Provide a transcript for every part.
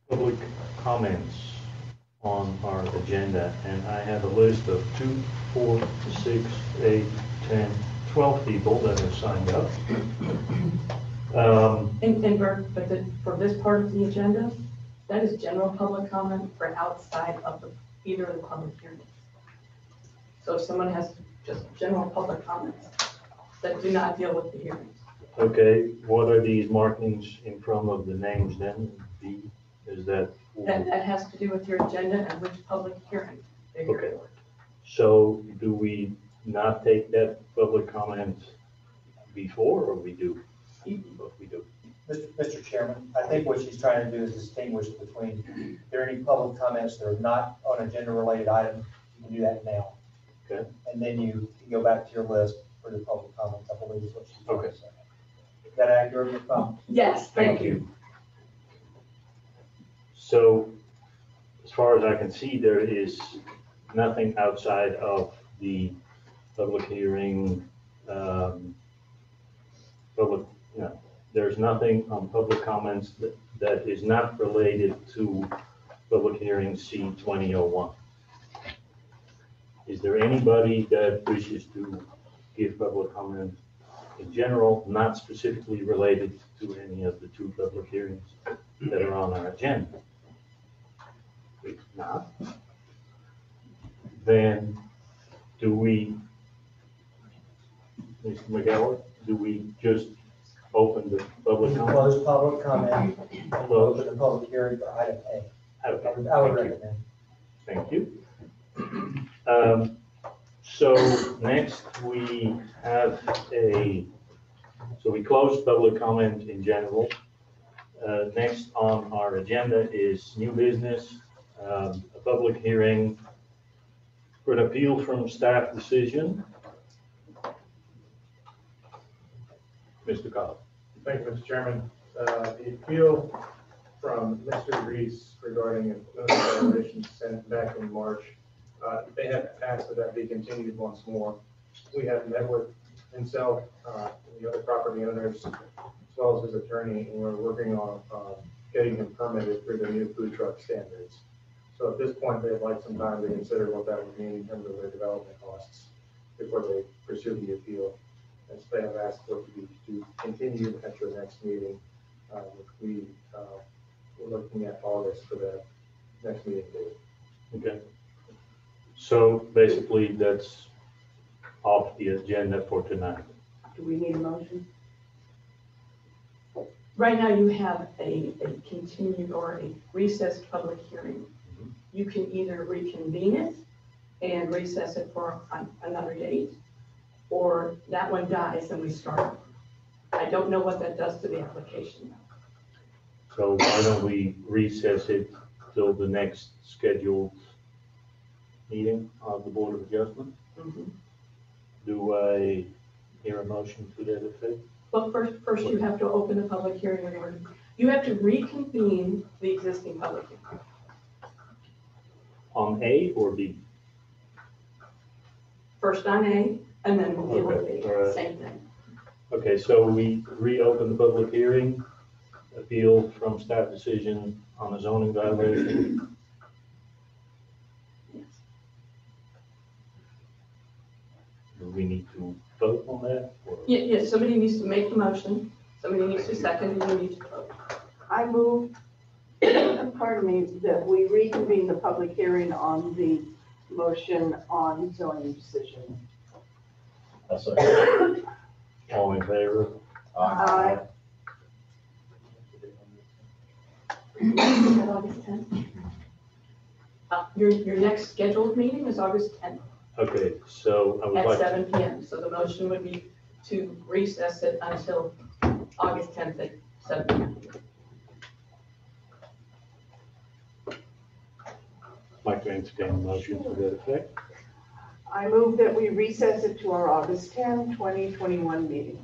public comments on our agenda, and I have a list of 2, 4, 6, 8, 10, 12 people that have signed up. And for this part of the agenda, that is general public comment for outside of either of the public hearings. So if someone has just general public comments that do not deal with the hearings. Okay, what are these markings in front of the names then? Is that? That has to do with your agenda and which public hearing they're here Okay. for. So do we not take that public comment before, or we do? What we do? Mr. Chairman, I think what she's trying to do is distinguish between, if there are any public comments that are not on agenda-related items, you can do that now. Okay. And then you can go back to your list for the public comments, I believe is what she's trying Okay. to say. Is that accurate, Ms. Phelps? Yes, thank you. So, as far as I can see, there is nothing outside of the public hearing, there's nothing on public comments that is not related to public hearing C 2001. Is there anybody that wishes to give public comment in general, not specifically related to any of the 2 public hearings that are on our agenda? If not, then do we, Mr. McGowan, do we just open the public comment? Close public comment, and Close. open the public hearing for item A. Okay, I would thank you. recommend. Thank you. So next we have so we closed public comment in general. Next on our agenda is new business, a public hearing for an appeal from staff decision. Mr. Cobb. Thank you, Mr. Chairman. The appeal from Mr. Reese regarding a violation sent back in March, they have asked that be continued once more. We have met with himself, the other property owners, as well as his attorney, and we're working on getting him permitted through the new food truck standards. So at this point, they'd like some time to consider what that would mean in terms of their development costs before they pursue the appeal. And so they have asked for it to continue at your next meeting, which we're looking at August for that next meeting date. Okay. So basically that's off the agenda for tonight. Do we need a motion? Right now you have a continued or a recessed public hearing. You can either reconvene it and recess it for another date, or that one dies and we start. I don't know what that does to the application. So why don't we recess it till the next scheduled meeting of the Board of Adjustment? Mhm. Do I hear a motion to that effect? Well, first you have to open the public hearing in order. You have to reconvene the existing public hearing. On A or B? First on A, and then we'll deal with Okay, B, all right. same thing. Okay, so we reopen the public hearing, appeal from staff decision on a zoning violation. Yes. Do we need to vote on that? Or? Yes, somebody needs to make the motion, somebody needs to second, and you need to vote. I move, pardon me, that we reconvene the public hearing on the motion on zoning decision. All in favor? Aye. Is that August 10th? Your next scheduled meeting is August 10th Okay, so I would at like. 7 p.m. So the motion would be to recess it until August 10th at 7 p.m. Like to entertain a motion to that effect. I move that we recess it to our August 10, 2021 meeting,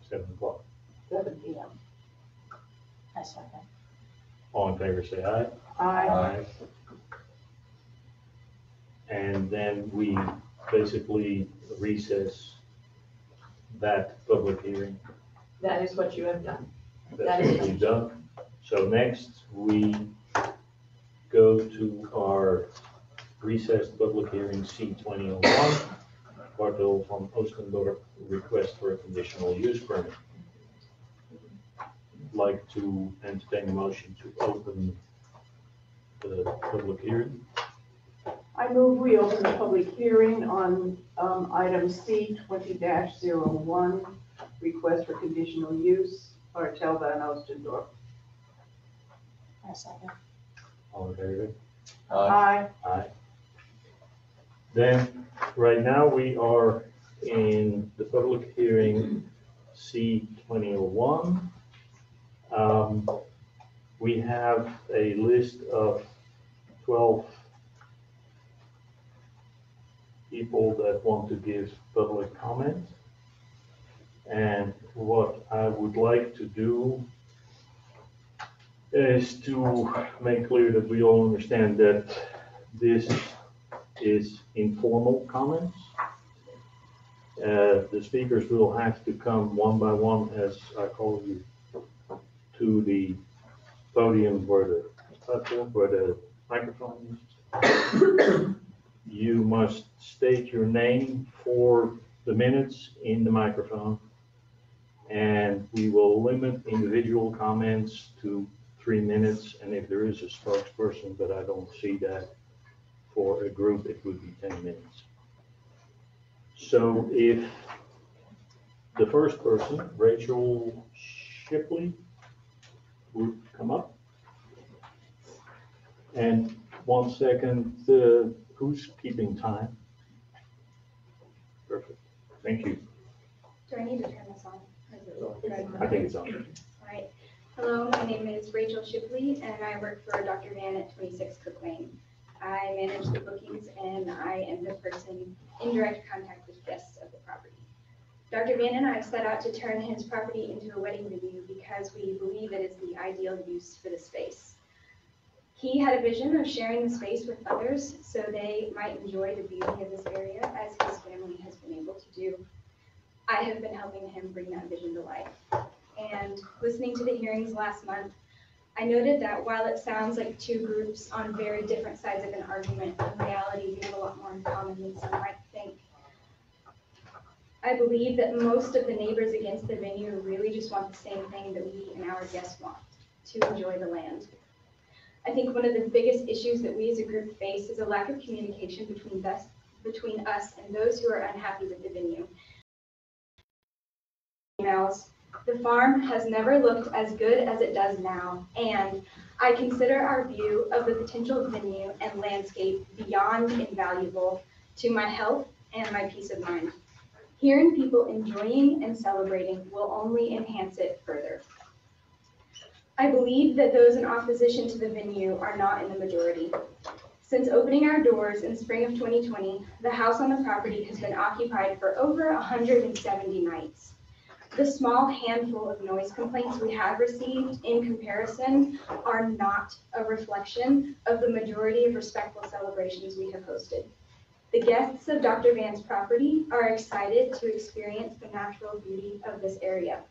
7 o'clock. 7 p.m. I second. All in favor, say aye. Aye. And then we basically recess that public hearing. That is what you have done. That That's is what we've done. So next, we go to our recessed public hearing C-2001, Bartel van Oostendorp, request for a conditional use permit. Like to entertain a motion to open the public hearing. I move we open the public hearing on item C 20-01, request for conditional use, Bartel van Oostendorp. All in favor? Aye. Aye. Then, right now, we are in the public hearing C-2001. We have a list of 12 people that want to give public comment. And what I would like to do is to make clear that we all understand that this is informal comments. The speakers will have to come one by one, as I call you, to the podium where the platform, where the microphone is. You must state your name for the minutes in the microphone, and we will limit individual comments to 3 minutes, and if there is a spokesperson, but I don't see that, for a group, it would be 10 minutes. So if the first person, Rachel Shipley, would come up. And 1 second, who's keeping time? Perfect, thank you. Do I need to turn this on? I think it's on. All right. Hello, my name is Rachel Shipley, and I work for Dr. Van at 26 Cook Lane. I manage the bookings, and I am the person in direct contact with guests of the property. Dr. Van and I set out to turn his property into a wedding venue because we believe it is the ideal use for the space. He had a vision of sharing the space with others so they might enjoy the beauty of this area as his family has been able to do. I have been helping him bring that vision to life. And listening to the hearings last month, I noted that while it sounds like two groups on very different sides of an argument, in reality, we have a lot more in common than some might think. I believe that most of the neighbors against the venue really just want the same thing that we and our guests want, to enjoy the land. I think one of the biggest issues that we as a group face is a lack of communication between us and those who are unhappy with the venue. Emails. The farm has never looked as good as it does now, and I consider our view of the potential venue and landscape beyond invaluable to my health and my peace of mind. Hearing people enjoying and celebrating will only enhance it further. I believe that those in opposition to the venue are not in the majority. Since opening our doors in spring of 2020, the house on the property has been occupied for over 170 nights. The small handful of noise complaints we have received in comparison are not a reflection of the majority of respectful celebrations we have hosted. The guests of Dr. Van's property are excited to experience the natural beauty of this area.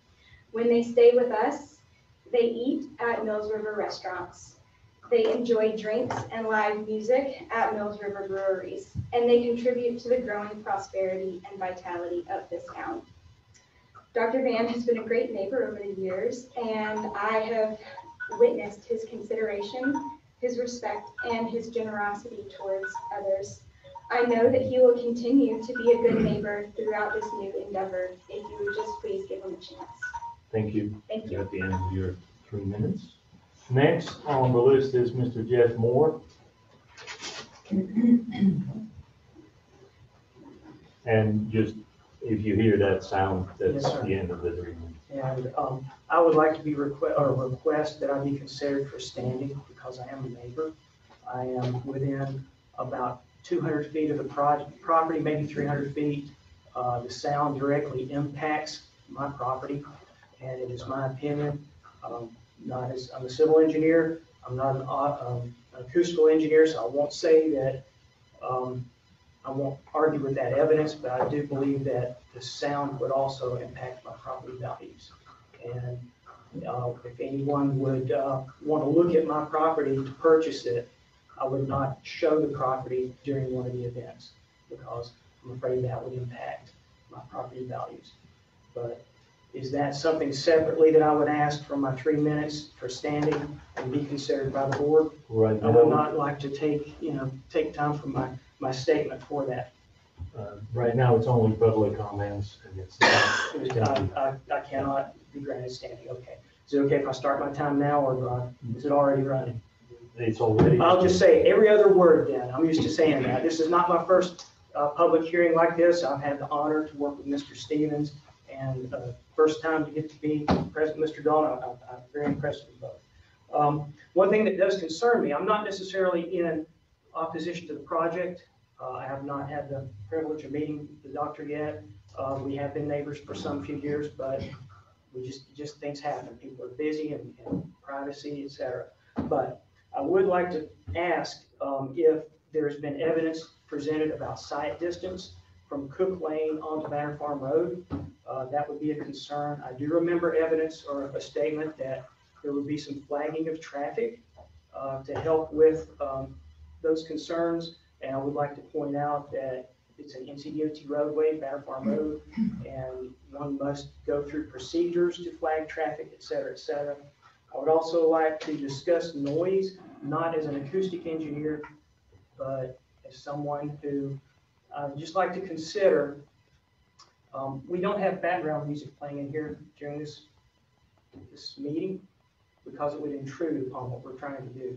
When they stay with us, they eat at Mills River restaurants. They enjoy drinks and live music at Mills River breweries, and they contribute to the growing prosperity and vitality of this town. Dr. Van has been a great neighbor over the years, and I have witnessed his consideration, his respect, and his generosity towards others. I know that he will continue to be a good neighbor throughout this new endeavor, if you would just please give him a chance. Thank you. Thank you. You're at the end of your 3 minutes. Next on the list is Mr. Jeff Moore. And just, if you hear that sound, that's Yes, sir. the end of the 3 minutes. And I would like to be request that I be considered for standing because I am a neighbor. I am within about 200 feet of the property, maybe 300 feet. The sound directly impacts my property, and it is my opinion. I'm a civil engineer. I'm not an acoustical engineer, so I won't say that. I won't argue with that evidence, but I do believe that the sound would also impact my property values. And If anyone would want to look at my property to purchase it, I would not show the property during one of the events because I'm afraid that would impact my property values. But is that something separately that I would ask for my 3 minutes for standing and be considered by the board? Right I would now, not like to take time from my statement for that. right now, it's only public comments, and it's not. I cannot be granted standing, okay. Is it okay if I start my time now, or is it already running? It's already. I'll just say every other word then. I'm used to saying that. This is not my first public hearing like this. I've had the honor to work with Mr. Stevens, and first time to get to be President, Mr. Dawn. I'm very impressed with both. One thing that does concern me, I'm not necessarily in opposition to the project. I have not had the privilege of meeting the doctor yet. We have been neighbors for some few years, but we just things happen. People are busy and privacy, et cetera. But I would like to ask if there's been evidence presented about sight distance from Cook Lane onto Banner Farm Road. That would be a concern. I do remember evidence or a statement that there would be some flagging of traffic to help with those concerns. And I would like to point out that it's an NCDOT roadway, Banner Farm Road, and one must go through procedures to flag traffic, et cetera, et cetera. I would also like to discuss noise, not as an acoustic engineer, but as someone who I'd just like to consider. We don't have background music playing in here during this meeting because it would intrude upon what we're trying to do.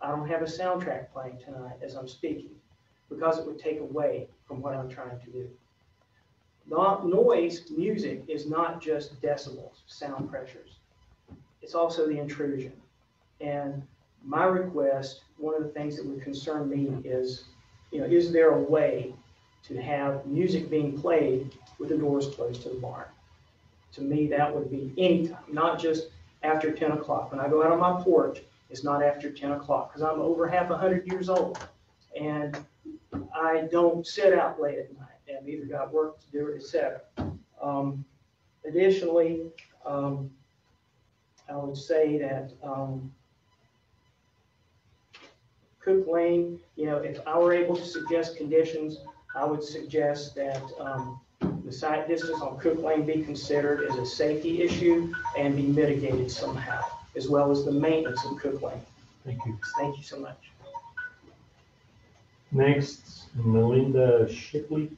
I don't have a soundtrack playing tonight as I'm speaking because it would take away from what I'm trying to do. Noise music is not just decibels, sound pressures. It's also the intrusion. And my request, one of the things that would concern me is, is there a way to have music being played with the doors closed to the barn? To me, that would be anytime, not just after 10 o'clock. When I go out on my porch, it's not after 10 o'clock because I'm over half 100 years old. And I don't sit out late at night. I've either got work to do, et cetera. Additionally, I would say that Cook Lane, if I were able to suggest conditions, I would suggest that the sight distance on Cook Lane be considered as a safety issue and be mitigated somehow, as well as the maintenance of Cook Lane. Thank you. Thank you so much. Next, Melinda Shipley.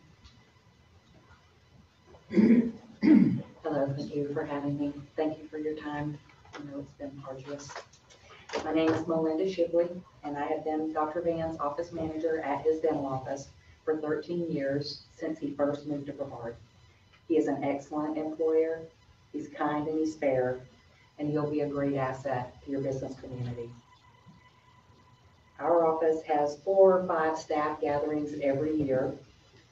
Hello, thank you for having me. Thank you for your time. I know it's been arduous. My name is Melinda Shipley, and I have been Dr. Van's office manager at his dental office for 13 years since he first moved to Brevard. He is an excellent employer, he's kind and he's fair, and he'll be a great asset to your business community. Our office has 4 or 5 staff gatherings every year.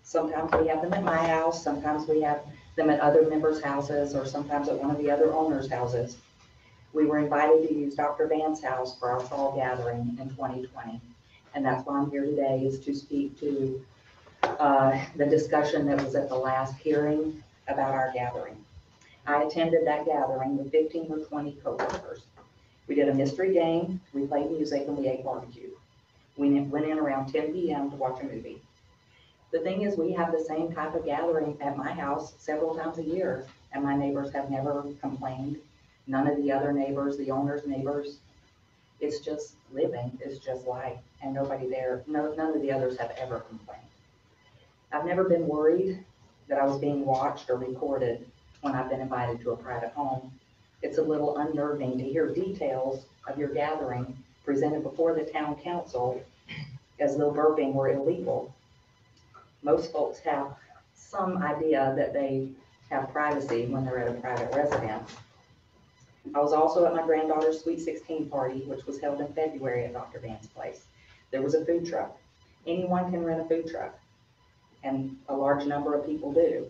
Sometimes we have them at my house, sometimes we have them at other members' houses, or sometimes at one of the other owners' houses. We were invited to use Dr. Van's house for our fall gathering in 2020. And that's why I'm here today, is to speak to the discussion that was at the last hearing about our gathering. I attended that gathering with 15 or 20 coworkers. We did a mystery game, we played music, and we ate barbecue. We went in around 10 p.m. to watch a movie. The thing is, we have the same type of gathering at my house several times a year, and my neighbors have never complained. None of the other neighbors, the owner's neighbors. It's just living, it's just life, and nobody there, none of the others have ever complained. I've never been worried that I was being watched or recorded when I've been invited to a private home. It's a little unnerving to hear details of your gathering presented before the town council as though burping were illegal. Most folks have some idea that they have privacy when they're at a private residence. I was also at my granddaughter's Sweet 16 party, which was held in February at Dr. Van's place. There was a food truck. Anyone can rent a food truck, and a large number of people do.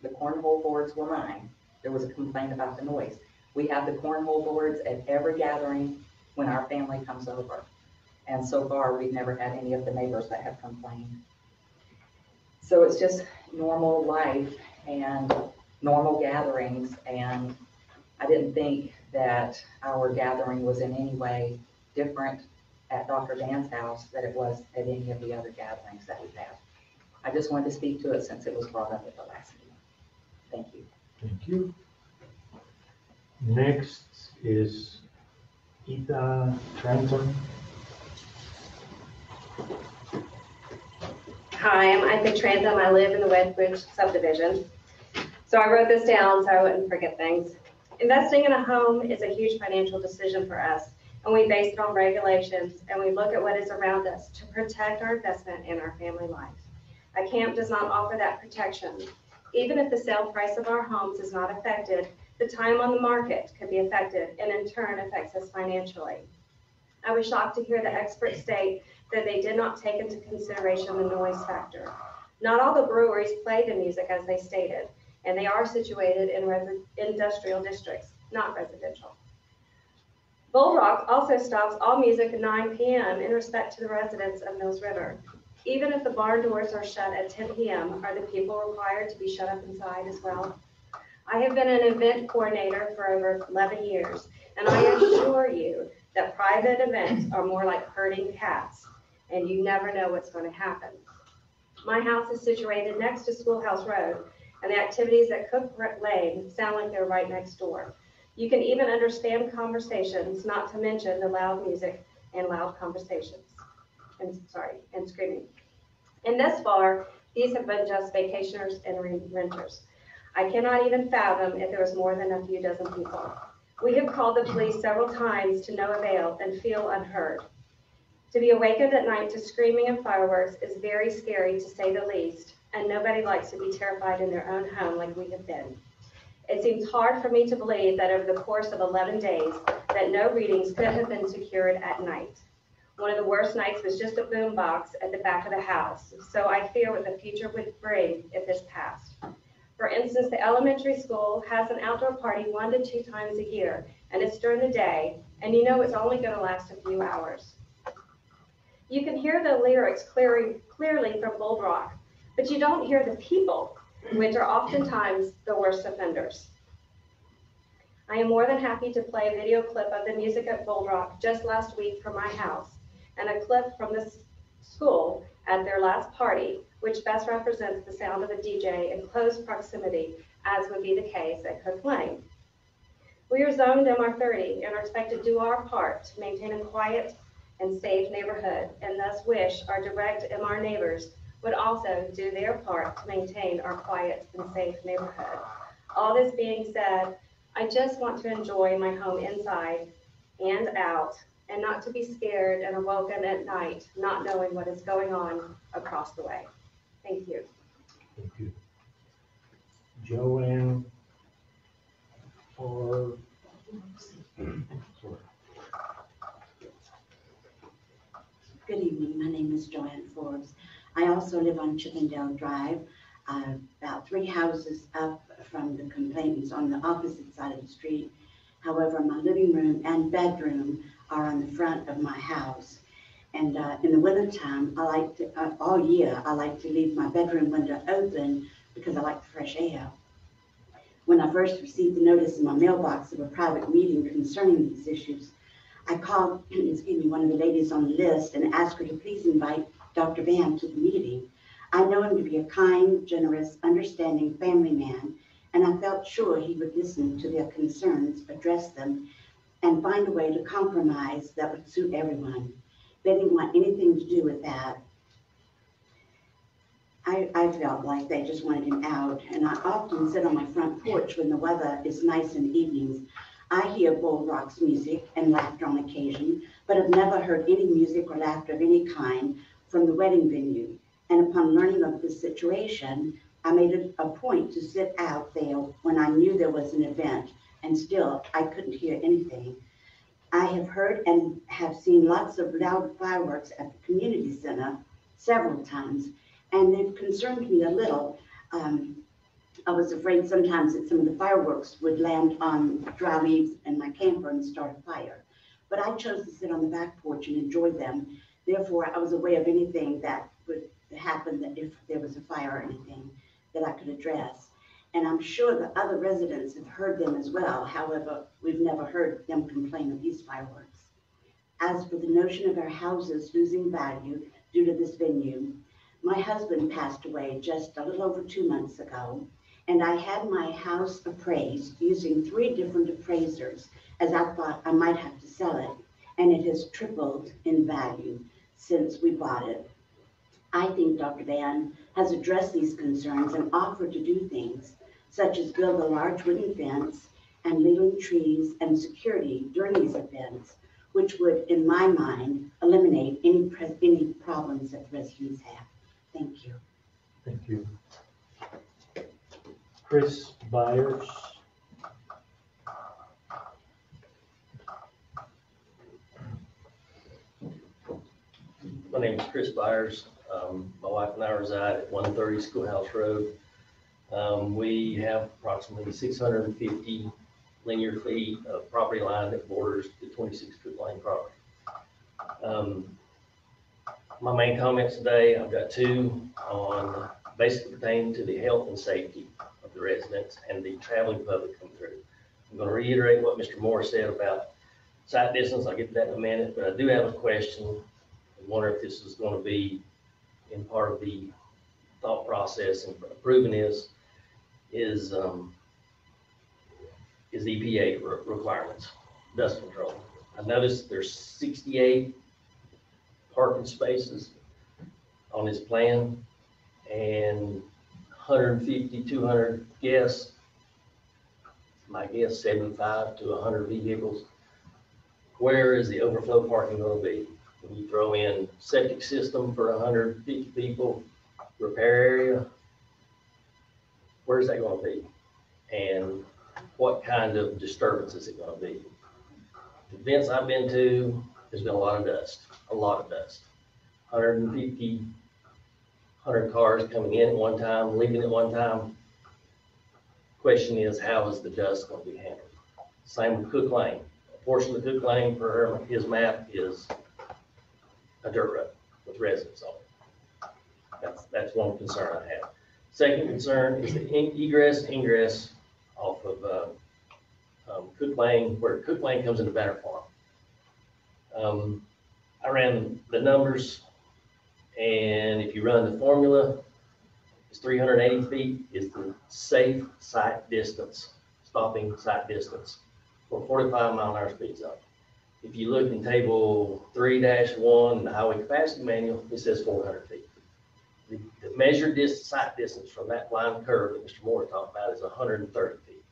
The cornhole boards were mine. There was a complaint about the noise. We have the cornhole boards at every gathering when our family comes over. And so far, we've never had any of the neighbors that have complained. So it's just normal life and normal gatherings, and I didn't think that our gathering was in any way different at Dr. Dan's house than it was at any of the other gatherings that we've had. I just wanted to speak to it since it was brought up at the last meeting. Thank you. Thank you. Next is Ita Trenton. Hi, I'm Ida Trantham. I live in the Wedbridge subdivision. So I wrote this down so I wouldn't forget things. Investing in a home is a huge financial decision for us, and we base it on regulations, and we look at what is around us to protect our investment and our family life. A camp does not offer that protection. Even if the sale price of our homes is not affected, the time on the market could be affected and in turn affects us financially. I was shocked to hear the experts state that they did not take into consideration the noise factor. Not all the breweries play the music as they stated, and they are situated in industrial districts, not residential. Bull Rock also stops all music at 9 p.m. in respect to the residents of Mills River. Even if the barn doors are shut at 10 p.m., are the people required to be shut up inside as well? I have been an event coordinator for over 11 years, and I assure you that private events are more like herding cats, and you never know what's going to happen. My house is situated next to Schoolhouse Road, and the activities at Cook Lane sound like they're right next door. You can even understand conversations, not to mention the loud music and loud conversations, and screaming. And thus far, these have been just vacationers and renters. I cannot even fathom if there was more than a few dozen people. We have called the police several times to no avail and feel unheard. To be awakened at night to screaming and fireworks is very scary, to say the least, and nobody likes to be terrified in their own home like we have been. It seems hard for me to believe that over the course of 11 days that no readings could have been secured at night. One of the worst nights was just a boom box at the back of the house, so I fear what the future would bring if this passed. For instance, the elementary school has an outdoor party 1 to 2 times a year, and it's during the day, and you know it's only going to last a few hours. You can hear the lyrics clearly from Bull Rock, but you don't hear the people, which are oftentimes the worst offenders. I am more than happy to play a video clip of the music at Bull Rock just last week from my house, and a clip from the school at their last party, which best represents the sound of a DJ in close proximity, as would be the case at Cook Lane. We are zoned MR30 and are expected to do our part to maintain a quiet and safe neighborhood, and thus wish our direct MR neighbors would also do their part to maintain our quiet and safe neighborhood. All this being said, I just want to enjoy my home inside and out, and not to be scared and awoken at night, not knowing what is going on across the way. Thank you. Thank you. Joanne or Good evening, my name is Joanne Forbes. I also live on Chippendale Drive, about 3 houses up from the complainants on the opposite side of the street. However, my living room and bedroom are on the front of my house. And in the wintertime, all year, I like to leave my bedroom window open because I like the fresh air. When I first received the notice in my mailbox of a private meeting concerning these issues, I called, one of the ladies on the list and asked her to please invite Dr. Van to the meeting. I know him to be a kind, generous, understanding family man, and I felt sure he would listen to their concerns, address them, and find a way to compromise that would suit everyone. They didn't want anything to do with that. I felt like they just wanted him out, and I often sit on my front porch when the weather is nice in the evenings. I hear Bull Rock's music and laughter on occasion, but have never heard any music or laughter of any kind from the wedding venue. And upon learning of this situation, I made it a point to sit out there when I knew there was an event, and still I couldn't hear anything. I have heard and have seen lots of loud fireworks at the community center several times, and they've concerned me a little. I was afraid sometimes that some of the fireworks would land on dry leaves in my camper and start a fire. But I chose to sit on the back porch and enjoy them. Therefore, I was aware of anything that would happen, that if there was a fire or anything that I could address. And I'm sure the other residents have heard them as well. However, we've never heard them complain of these fireworks. As for the notion of our houses losing value due to this venue, my husband passed away just a little over 2 months ago, and I had my house appraised using 3 different appraisers, as I thought I might have to sell it, and it has tripled in value since we bought it. I think Dr. Van has addressed these concerns and offered to do things such as build a large wooden fence and leaning trees and security during these events, which would, in my mind, eliminate any problems that the residents have. Thank you. Thank you. Chris Byers. My name is Chris Byers. My wife and I reside at 130 Schoolhouse Road. We have approximately 650 linear feet of property line that borders the 26 Cook Lane property. My main comments today, I've got 2 on basically pertaining to the health and safety of the residents and the traveling public come through. I'm going to reiterate what Mr. Moore said about sight distance. I'll get to that in a minute, but I do have a question. I wonder if this is going to be in part of the thought process in approving this is EPA requirements, dust control. I noticed there's 68 parking spaces on this plan and 150, 200 guests. My guess 75 to 100 vehicles. Where is the overflow parking going to be? When you throw in septic system for 150 people, repair area, where's that going to be? And what kind of disturbance is it going to be? The events I've been to, there's been a lot of dust. 150, 100 cars coming in at one time, leaving at one time. Question is, how is the dust going to be handled? Same with Cook Lane. A portion of Cook Lane, per his map, is a dirt road with residents on it. That's one concern I have. Second concern is the egress and ingress off of Cook Lane, where Cook Lane comes into Banner Farm. I ran the numbers, and if you run the formula, it's 380 feet is the safe sight distance, stopping sight distance for 45-mile-an-hour speed zone. If you look in table 3-1 in the highway capacity manual, it says 400 feet. The measured sight distance from that line curve that Mr. Moore talked about is 130 feet.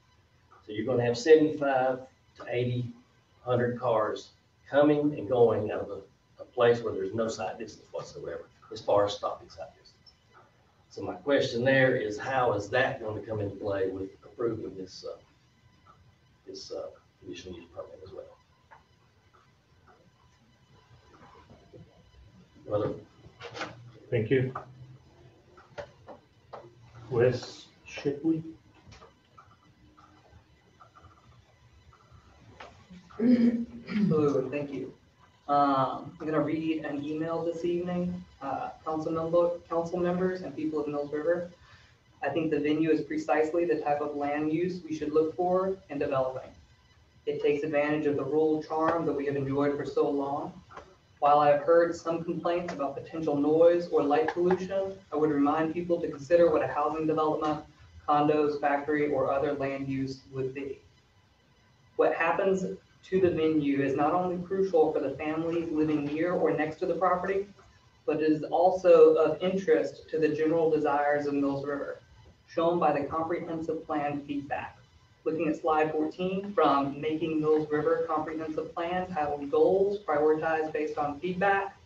So you're going to have 75 to 80, 100 cars coming and going out of a place where there's no sight distance whatsoever as far as stopping sight distance. So my question there is, how is that going to come into play with approving this conditional use permit as well? Well, Thank you. Wes Shipley. Hello, and thank you. I'm going to read an email this evening, council members and people of Mills River. I think the venue is precisely the type of land use we should look for in developing. It takes advantage of the rural charm that we have enjoyed for so long. While I have heard some complaints about potential noise or light pollution, I would remind people to consider what a housing development, condos, factory, or other land use would be. What happens to the venue is not only crucial for the families living near or next to the property, but it is also of interest to the general desires of Mills River, shown by the comprehensive plan feedback. Looking at slide 14 from Making Mills River Comprehensive Plan, titled Goals, Prioritized Based on Feedback,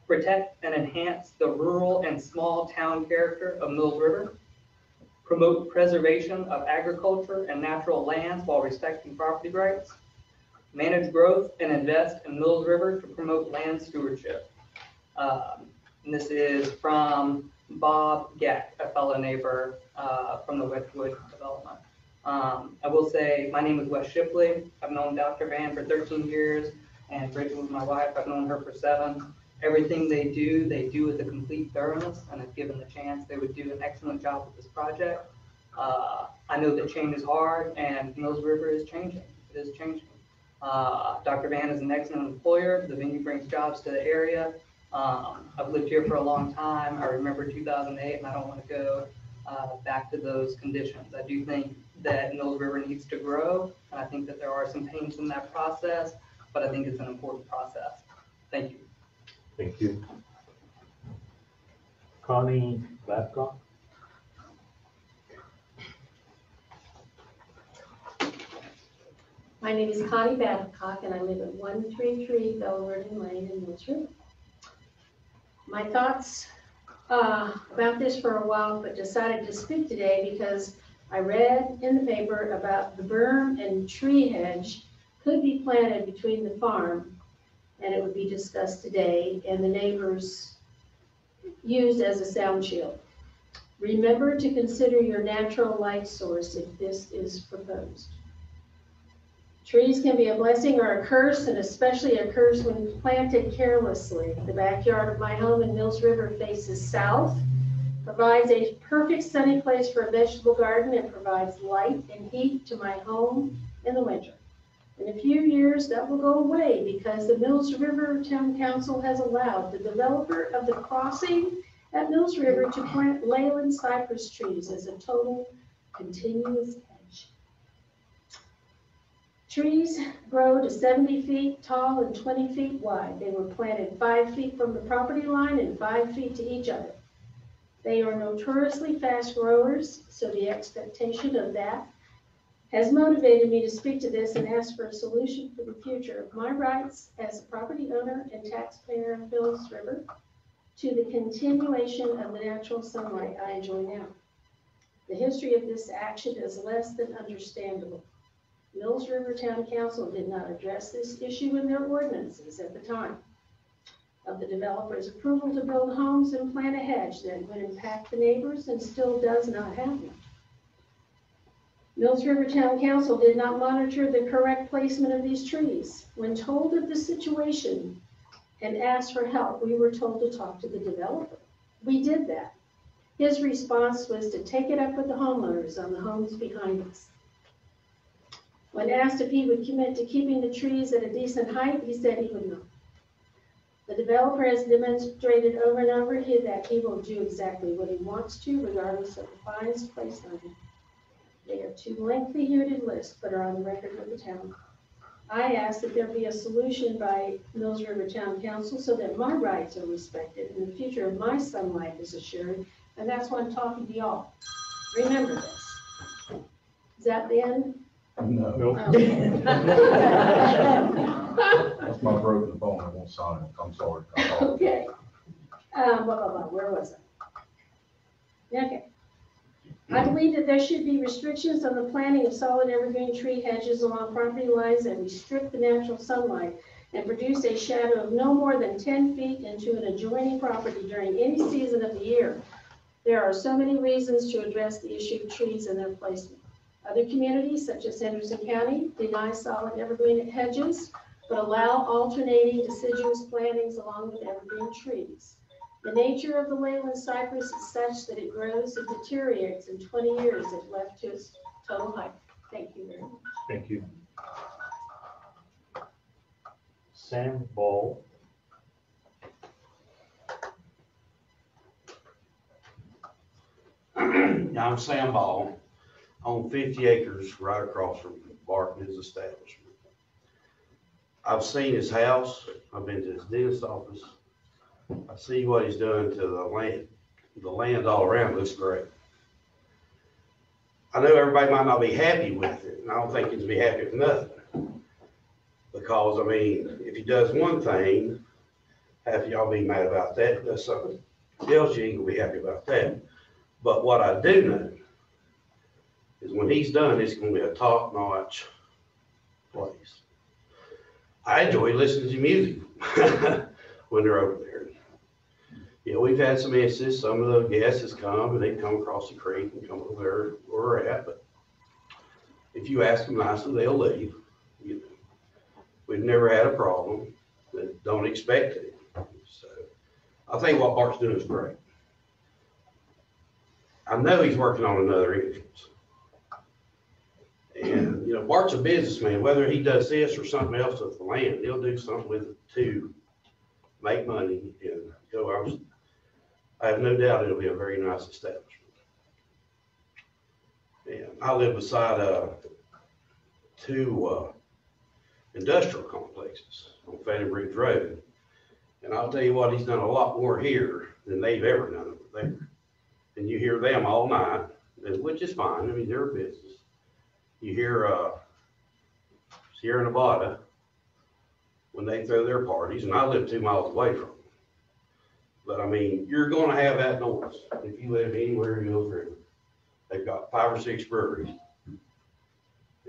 protect and enhance the rural and small town character of Mills River, promote preservation of agriculture and natural lands while respecting property rights, manage growth and invest in Mills River to promote land stewardship. And this is from Bob Geck, a fellow neighbor from the Wedgewood development. I will say, my name is Wes Shipley. I've known Dr. Van for 13 years, and Bridget was my wife. I've known her for 7. Everything they do with a complete thoroughness, and if given the chance, they would do an excellent job with this project. I know that change is hard and Mills River is changing. It is changing. Dr. Van is an excellent employer. The venue brings jobs to the area. I've lived here for a long time. I remember 2008 and I don't want to go back to those conditions. I do think that Mills River needs to grow. And I think that there are some pains in that process, but I think it's an important process. Thank you. Thank you. Connie Babcock? My name is Connie Babcock, and I live at 133 Belverde Lane in Mills River. My thoughts about this for a while, but decided to speak today because I read in the paper about the berm and tree hedge could be planted between the farm, and it would be discussed today, and the neighbors used as a sound shield. Remember to consider your natural light source if this is proposed. Trees can be a blessing or a curse, and especially a curse when planted carelessly. The backyard of my home in Mills River faces south, provides a perfect sunny place for a vegetable garden, and provides light and heat to my home in the winter. In a few years, that will go away because the Mills River Town Council has allowed the developer of the crossing at Mills River to plant Leyland cypress trees as a total continuous hedge. Trees grow to 70 feet tall and 20 feet wide. They were planted 5 feet from the property line and 5 feet to each other. They are notoriously fast growers, so the expectation of that has motivated me to speak to this and ask for a solution for the future of my rights as a property owner and taxpayer of Mills River to the continuation of the natural sunlight I enjoy now. The history of this action is less than understandable. Mills River Town Council did not address this issue in their ordinances at the time of the developer's approval to build homes and plant a hedge that would impact the neighbors and still does not have one. Mills River Town Council did not monitor the correct placement of these trees. When told of the situation and asked for help, we were told to talk to the developer. We did that. His response was to take it up with the homeowners on the homes behind us. When asked if he would commit to keeping the trees at a decent height, he said he would not. The developer has demonstrated over and over that he will do exactly what he wants to, regardless of the fines placed on him. They are two lengthy unit lists, but are on the record with the town. I ask that there be a solution by Mills River Town Council so that my rights are respected and the future of my sunlight is assured, and that's why I'm talking to y'all. Remember this. Is that the end? No. Nope. That's my broken phone. I won't sign it. I'm sorry. Okay. Where was I? Okay. I believe that there should be restrictions on the planting of solid evergreen tree hedges along property lines that restrict the natural sunlight and produce a shadow of no more than 10 feet into an adjoining property during any season of the year. There are so many reasons to address the issue of trees and their placement. Other communities, such as Henderson County, deny solid evergreen hedges, but allow alternating deciduous plantings along with evergreen trees. The nature of the Leyland cypress is such that it grows and deteriorates in 20 years if left to its total height. Thank you very much. Thank you. Sam Ball. I'm Sam Ball. I own 50 acres right across from Barton's establishment. I've seen his house. I've been to his dentist office. I see what he's done to the land. The land all around looks great. I know everybody might not be happy with it, and I don't think he's be happy with nothing. Because, I mean, if he does one thing, half of y'all be mad about that. If he does something else, you ain't gonna be happy about that. But what I do know is when he's done, it's gonna be a top-notch place. I enjoy listening to music when they're over there. Yeah, we've had some instances, some of the guests has come and they come across the creek and come over there where we're at, but if you ask them nicely, they'll leave. You know, we've never had a problem, don't expect it. So I think what Bart's doing is great. I know he's working on another entrance. And, you know, Bart's a businessman, whether he does this or something else with the land, he'll do something with it to make money. And, you know, I have no doubt it'll be a very nice establishment. And I live beside two industrial complexes on Fanning Bridge Road. And I'll tell you what, he's done a lot more here than they've ever done over there. And you hear them all night, which is fine. I mean, they're a business. You hear Sierra Nevada when they throw their parties, and I live 2 miles away from them. But I mean, you're going to have that noise if you live anywhere in Mills River. They've got 5 or 6 breweries. And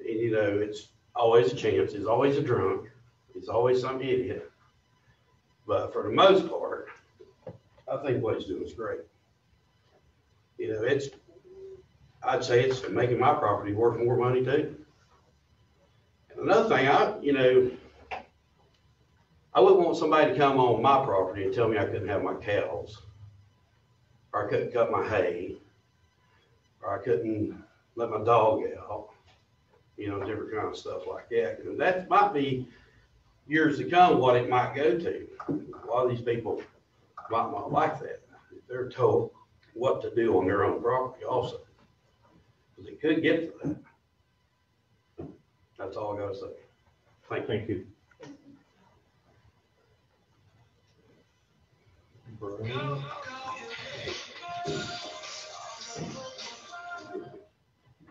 you know, it's always a chance. It's always a drunk. It's always some idiot. But for the most part, I think what he's doing is great. You know, I'd say it's making my property worth more money too. And another thing, I wouldn't want somebody to come on my property and tell me I couldn't have my cows, or I couldn't cut my hay, or I couldn't let my dog out, you know, different kind of stuff like that. And that might be years to come what it might go to. A lot of these people might not like that. They're told what to do on their own property also. Because it could get to that. That's all I got to say. Thank you.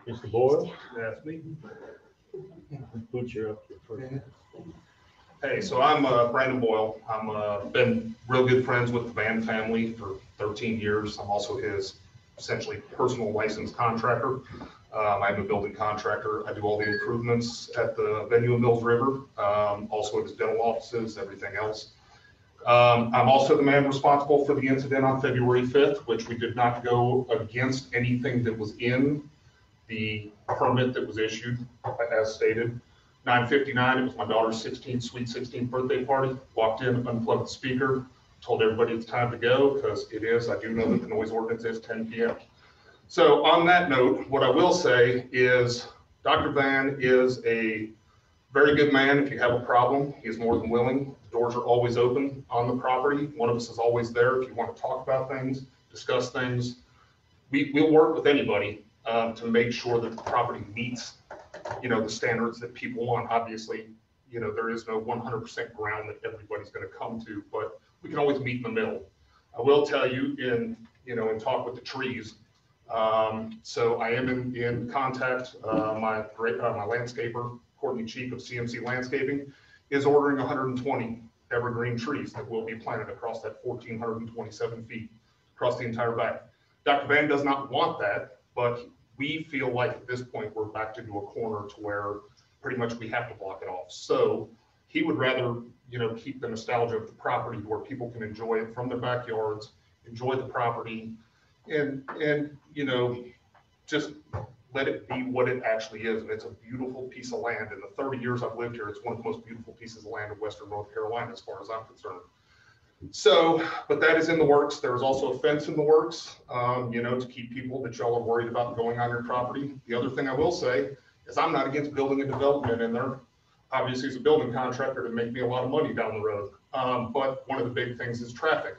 Mr. Boyle? That's me. Put you up here. Hey, so I'm Brandon Boyle. I'm been real good friends with the Van family for 13 years. I'm also his essentially personal licensed contractor. I'm a building contractor. I do all the improvements at the venue in Mills River, also at his dental offices, everything else. I'm also the man responsible for the incident on February 5th, which we did not go against anything that was in the permit that was issued, as stated. 9:59, it was my daughter's sweet 16th birthday party. Walked in, unplugged the speaker, told everybody it's time to go, because it is, I do know that the noise ordinance is 10 p.m. So on that note, what I will say is Dr. Van is a very good man. If you have a problem, he is more than willing. The doors are always open on the property. One of us is always there if you want to talk about things, discuss things. We'll work with anybody to make sure that the property meets, you know, the standards that people want. Obviously, you know, there is no 100% ground that everybody's going to come to, but we can always meet in the middle. I will tell you in talk with the trees. So I am in contact. My landscaper, Courtney Cheek of CMC Landscaping, is ordering 120 evergreen trees that will be planted across that 1,427 feet across the entire back. Dr. Van does not want that, but we feel like at this point we're back to a corner to where pretty much we have to block it off. So he would rather, you know, keep the nostalgia of the property where people can enjoy it from their backyards, enjoy the property, and you know, just let it be what it actually is. And it's a beautiful piece of land. In the 30 years I've lived here, it's one of the most beautiful pieces of land in Western North Carolina, as far as I'm concerned. So, but that is in the works. There is also a fence in the works, you know, to keep people that y'all are worried about going on your property. The other thing I will say is I'm not against building a development in there. Obviously, as a building contractor, to make me a lot of money down the road. But one of the big things is traffic.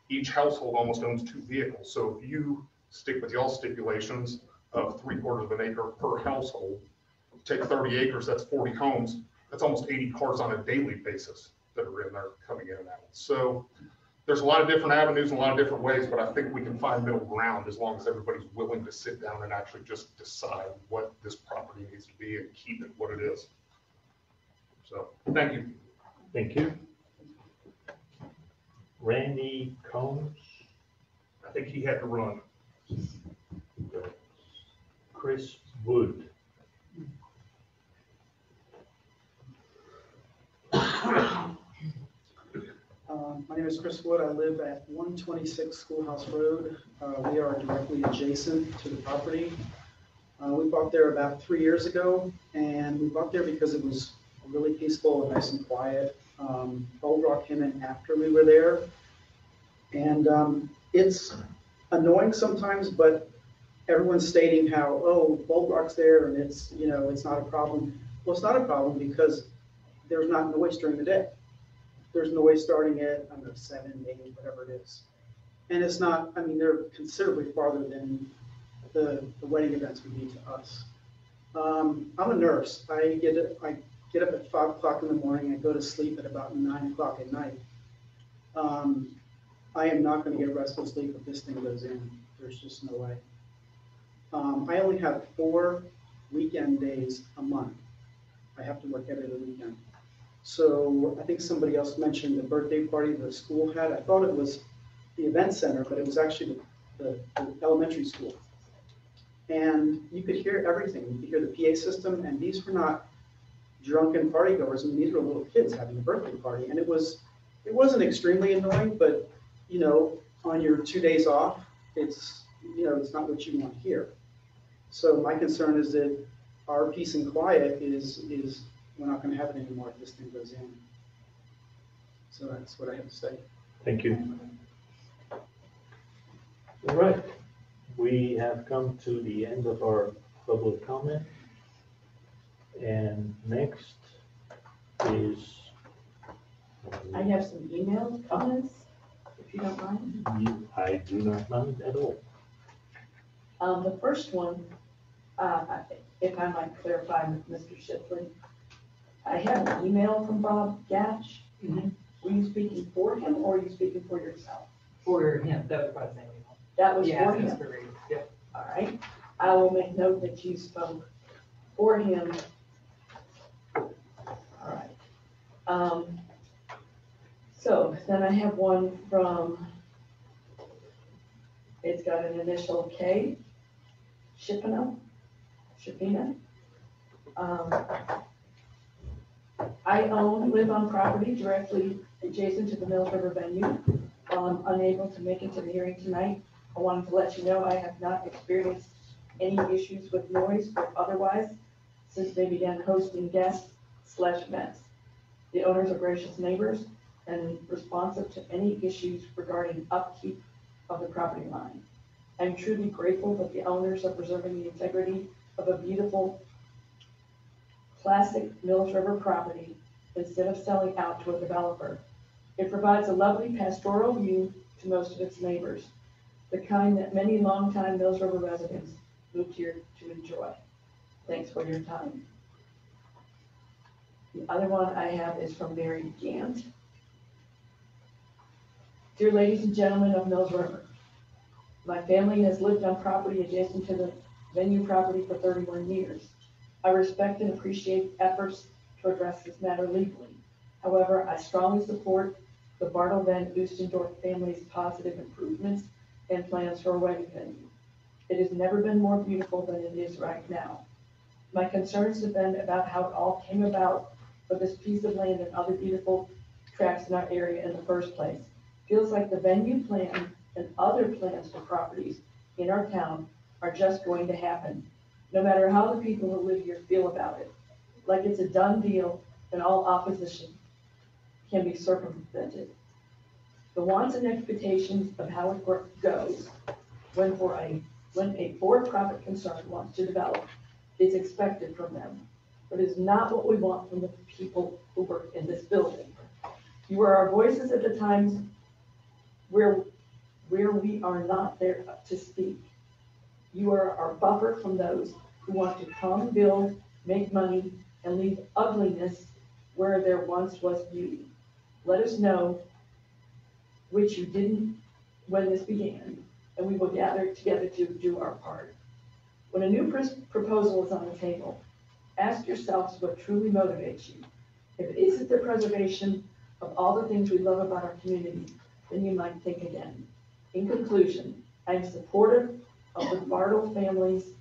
Each household almost owns 2 vehicles. So if you stick with y'all stipulations of 3/4 of an acre per household, take 30 acres, that's 40 homes. That's almost 80 cars on a daily basis that are in there coming in and out. So there's a lot of different avenues and a lot of different ways, but I think we can find middle ground as long as everybody's willing to sit down and actually just decide what this property needs to be and keep it what it is. So, thank you. Thank you. Randy Combs? I think he had to run. Chris Wood. My name is Chris Wood. I live at 126 Schoolhouse Road. We are directly adjacent to the property. We bought there about 3 years ago, and we bought there because it was really peaceful and nice and quiet. Bold Rock came in after we were there, and it's annoying sometimes, but everyone's stating how, oh, Bold Rock's there and it's, you know, it's not a problem. Well, it's not a problem because there's not noise during the day. There's noise starting at, I don't know, 7, 8, whatever it is. And it's not, I mean, they're considerably farther than the wedding events would be to us. I'm a nurse. I get up at 5 o'clock in the morning. I go to sleep at about 9 o'clock at night. I am not going to get restful sleep if this thing goes in. There's just no way. I only have 4 weekend days a month. I have to work every other weekend. So I think somebody else mentioned the birthday party the school had. I thought it was the event center, but it was actually the elementary school. And you could hear everything. You could hear the PA system, and these were not drunken partygoers. I mean, these were little kids having a birthday party. And it wasn't extremely annoying, but, you know, on your 2 days off, it's, you know, it's not what you want to hear. So my concern is that our peace and quiet is we're not going to have it anymore if this thing goes in. So that's what I have to say. Thank you. All right, we have come to the end of our public comment. And next is. I have some emailed comments, if you don't mind. I do not mind at all. The first one, if I might clarify with Mr. Shipley, I have an email from Bob Gatch. Were you speaking for him or were you speaking for yourself? For him, that was probably the same email. That was Yeah, for that's him? for Reed. Yep. All right. I will make note that you spoke for him. All right. So then I have one from, it's got an initial K, Shipina. I live on property directly adjacent to the Mills River venue. While I'm unable to make it to the hearing tonight, I wanted to let you know I have not experienced any issues with noise or otherwise since they began hosting guests/events. The owners are gracious neighbors and responsive to any issues regarding upkeep of the property line. I'm truly grateful that the owners are preserving the integrity of a beautiful classic Mills River property instead of selling out to a developer. It provides a lovely pastoral view to most of its neighbors, the kind that many longtime Mills River residents moved here to enjoy. Thanks for your time. The other one I have is from Mary Gant. Dear ladies and gentlemen of Mills River, my family has lived on property adjacent to the venue property for 31 years. I respect and appreciate efforts to address this matter legally. However, I strongly support the Bartle Van Oostendorf family's positive improvements and plans for a wedding venue. It has never been more beautiful than it is right now. My concerns have been about how it all came about for this piece of land and other beautiful tracts in our area in the first place. Feels like the venue plan and other plans for properties in our town are just going to happen, no matter how the people who live here feel about it. Like it's a done deal and all opposition can be circumvented. The wants and expectations of how it goes when a for-profit concern wants to develop is expected from them, but is not what we want from the people who work in this building. You are our voices at the times where we are not there to speak. You are our buffer from those who want to come, build, make money, and leave ugliness where there once was beauty. Let us know which you didn't when this began, and we will gather together to do our part. When a new proposal is on the table, ask yourselves what truly motivates you. If it isn't the preservation of all the things we love about our community, then you might think again. In conclusion, I am supportive of the Bartle family's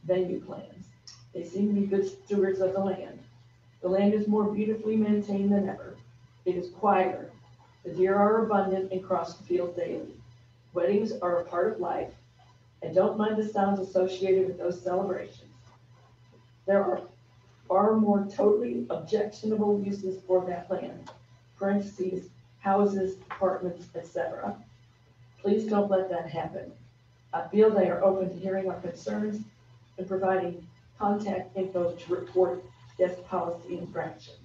venue plans. They seem to be good stewards of the land. The land is more beautifully maintained than ever. It is quieter. The deer are abundant and cross the field daily. Weddings are a part of life. I don't mind the sounds associated with those celebrations. There are far more totally objectionable uses for that land, parentheses, houses, apartments, etc. Please don't let that happen. I feel they are open to hearing our concerns and providing contact info to report guest policy infractions.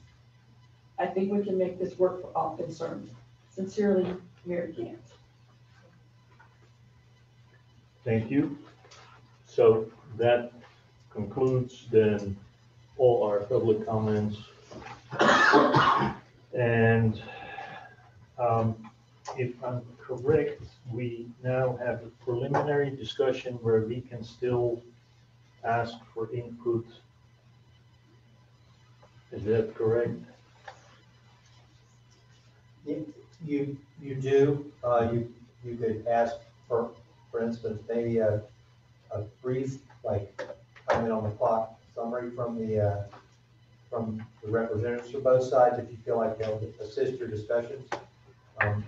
I think we can make this work for all concerned. Sincerely, Mary Gant. Thank you. So that concludes then all our public comments. And if I'm correct, we now have a preliminary discussion where we can still ask for input. Is that correct? You do, you could ask for instance, maybe a brief, like, comment on the clock summary from the representatives for both sides, if you feel like they'll assist your discussions.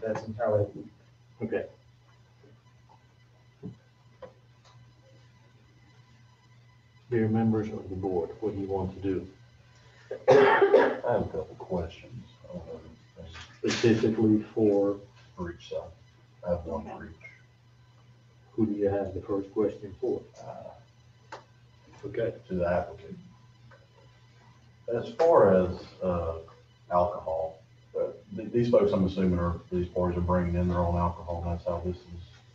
That's entirely. Okay. Dear members of the board, what do you want to do? I have a couple questions. Specifically for each side. I have one for each. Who do you have the first question for? Okay. To the applicant. As far as alcohol, these folks, I'm assuming, these parties are bringing in their own alcohol, and that's how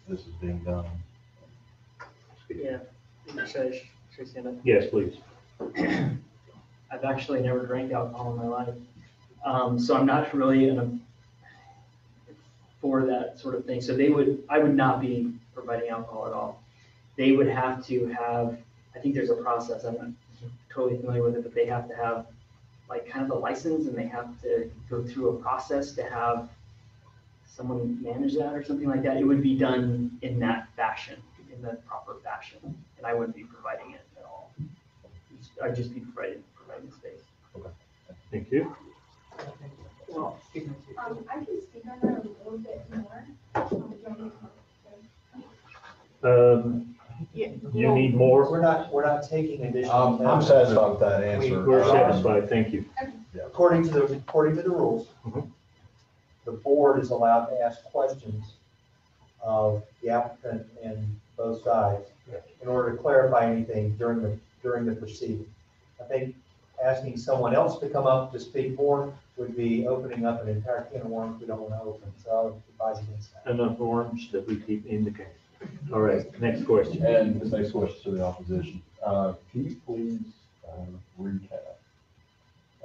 this is being done. Yeah. Yes, please. I've actually never drank alcohol in my life, so I'm not really for that sort of thing. So I would not be providing alcohol at all. They would have to have, I think there's a process, I'm not totally familiar with it, but they have to have like kind of a license, and they have to go through a process to have someone manage that or something like that. It would be done in that fashion, in the proper fashion, and I wouldn't be providing it at all. I'd just be providing space. Okay. Thank you. I can speak on that a little bit more. You need more? We're not taking additional. I'm satisfied with that answer. We're satisfied, thank you. Yeah. According to the rules, the board is allowed to ask questions of the applicant and both sides in order to clarify anything during the proceeding. I think asking someone else to come up to speak more would be opening up an entire can of worms we don't want to open. So I would advise against that. Enough worms that we keep in the can. All right, next question. And this next question to the opposition. Can you please recap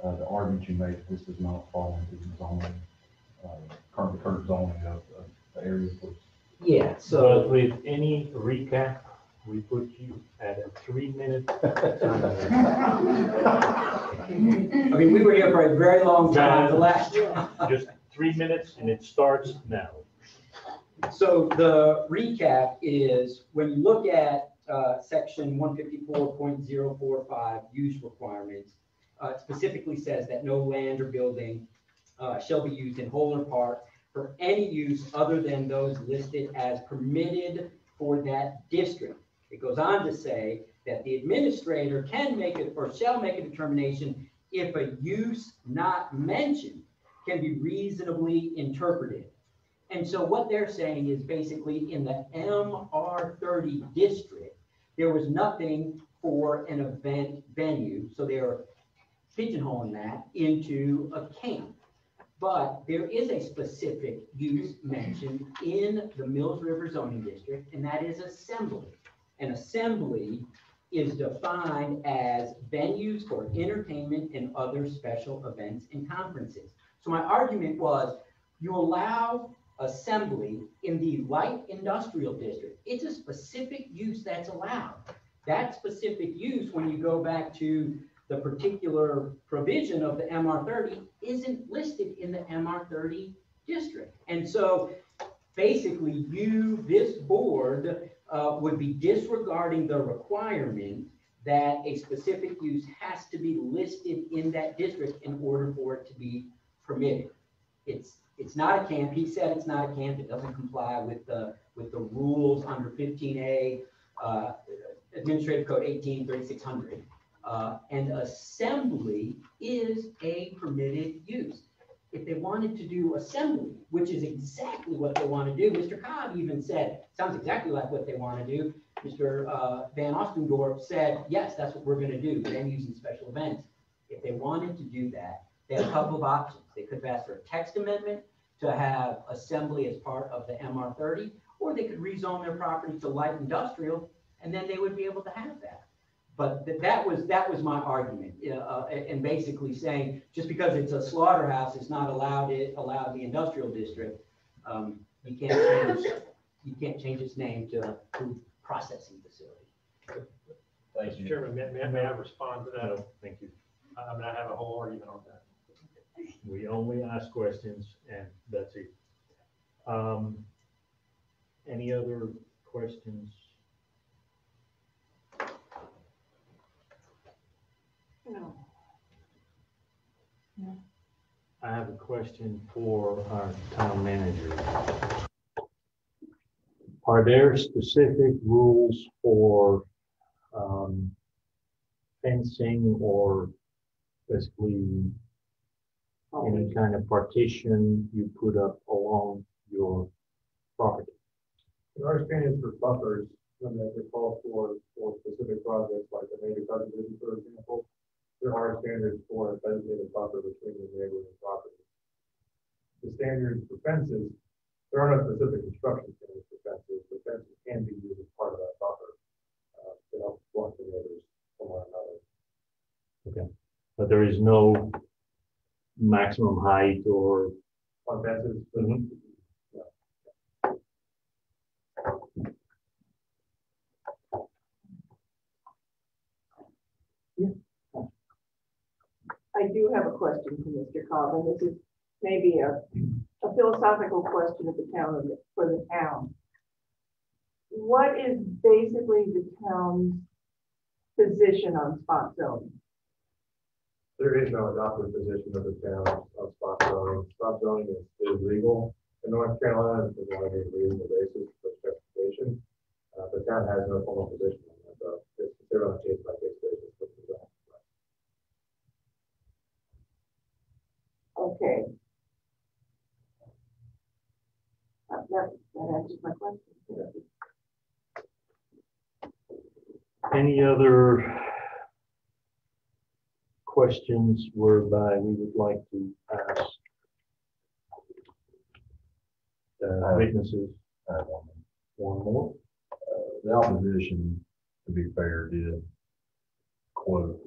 the argument you made that this does not fall into the zoning, current zoning of the area, please? Yeah, So with any recap, we put you at a 3-minute time. I mean, we were here for a very long time, the last. Just 3 minutes and it starts now. So the recap is, when you look at section 154.045 use requirements, it specifically says that no land or building shall be used in whole or part for any use other than those listed as permitted for that district. It goes on to say that the administrator can make it or shall make a determination if a use not mentioned can be reasonably interpreted. And so what they're saying is basically in the MR30 district, there was nothing for an event venue. So they're pigeonholing that into a camp. But there is a specific use mentioned in the Mills River zoning district, and that is assembly. An assembly is defined as venues for entertainment and other special events and conferences. So my argument was, you allow assembly in the light industrial district. It's a specific use that's allowed. That specific use, when you go back to the particular provision of the MR30, isn't listed in the MR30 district. And so basically this board would be disregarding the requirement that a specific use has to be listed in that district in order for it to be permitted. It's not a camp. He said it's not a camp. It doesn't comply with the rules under 15A, Administrative Code 183600. And assembly is a permitted use. If they wanted to do assembly, which is exactly what they want to do, Mr. Cobb even said, sounds exactly like what they want to do. Mr. Van Ostendorf said, yes, that's what we're going to do, venues and special events. If they wanted to do that, they had a couple of options. They could have asked for a text amendment to have assembly as part of the MR30, or they could rezone their property to light industrial, and then they would be able to have that. But that was my argument, and basically saying, just because it's a slaughterhouse, it's not allowed the industrial district. You can't change its name to food processing facility. Thank you. Mr. Chairman, may I respond to that? No, thank you. I mean, I have a whole argument on that. We only ask questions and that's it. Any other questions? No. I have a question for our town manager. Are there specific rules for fencing or basically any kind of partition you put up along your property? There are standards for buffers when they call for specific projects like a major subdivision, for example. There are standards for a designated buffer between the neighboring properties. The standards for fences, there are no specific construction standards for fences, but fences can be used as part of that buffer to help block the neighbors from one another. Okay, but there is no maximum height or On fences, I do have a question for Mr. Cobb, and this is maybe a philosophical question of the town, for the town. What is basically the town's position on spot zoning? there is no adopted position of the town of spot zoning. Spot zoning is legal in North Carolina, it's on a reasonable basis for justification. The town has no formal position on that, though. It's considered on a case-by-case basis. Okay. That answers my question. Any other questions whereby we would like to ask witnesses? One more. The opposition, to be fair, did quote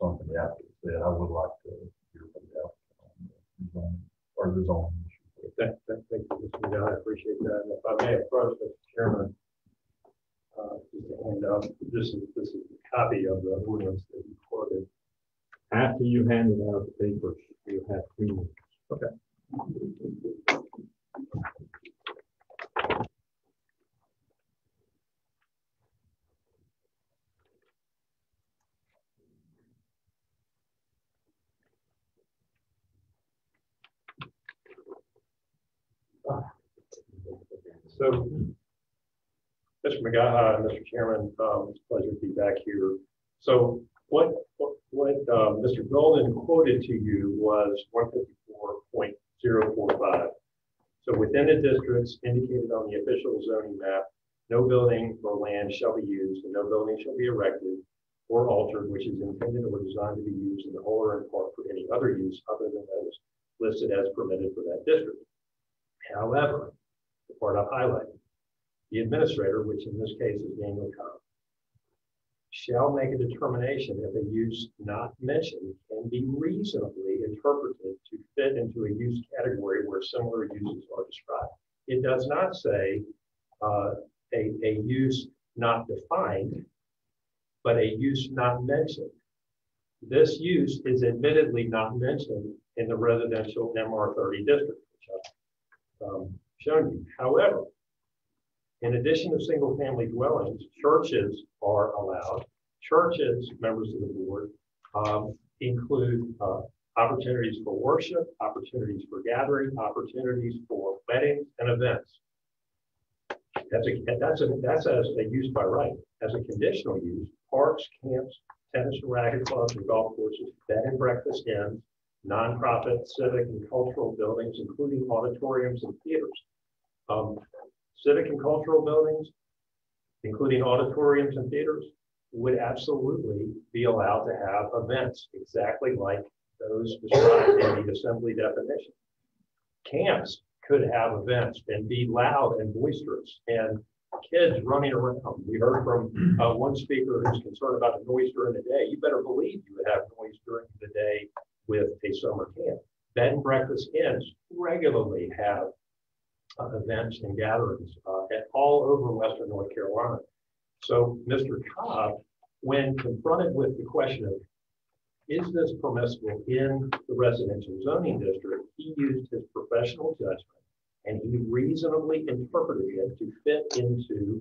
something the applicant said. I would like to hear from the applicant on the zoning issue. Thank you, Mr. McGowan. I appreciate that. And if I may approach Mr. Chairman, just to hand out, this is a copy of the ordinance that you quoted. After you handed out the papers, you have 3 minutes. Okay. So, Mr. McGowan, Mr. Chairman, it's a pleasure to be back here. So what Mr. Golden quoted to you was 154.045. So within the districts indicated on the official zoning map, no building or land shall be used, and no building shall be erected or altered, which is intended or designed to be used in the whole or in part for any other use other than those listed as permitted for that district. However, the part I've highlighted, the administrator, which in this case is Daniel Cobb, shall make a determination if a use not mentioned can be reasonably interpreted to fit into a use category where similar uses are described. It does not say a use not defined, but a use not mentioned. This use is admittedly not mentioned in the residential MR30 district, which I've shown you. However, in addition to single-family dwellings, churches are allowed. Churches, members of the board, include opportunities for worship, opportunities for gathering, opportunities for weddings and events. That's a use by right. As a conditional use, parks, camps, tennis and racket clubs and golf courses, bed and breakfast inns, nonprofit, civic, and cultural buildings, including auditoriums and theaters. Civic and cultural buildings, including auditoriums and theaters, would absolutely be allowed to have events exactly like those described in the assembly definition. Camps could have events and be loud and boisterous and kids running around. We heard from one speaker who's concerned about the noise during the day. You better believe you would have noise during the day with a summer camp. Bed and breakfast inns regularly have events and gatherings all over Western North Carolina. So Mr. Cobb, when confronted with the question of, is this permissible in the residential zoning district, he used his professional judgment and he reasonably interpreted it to fit into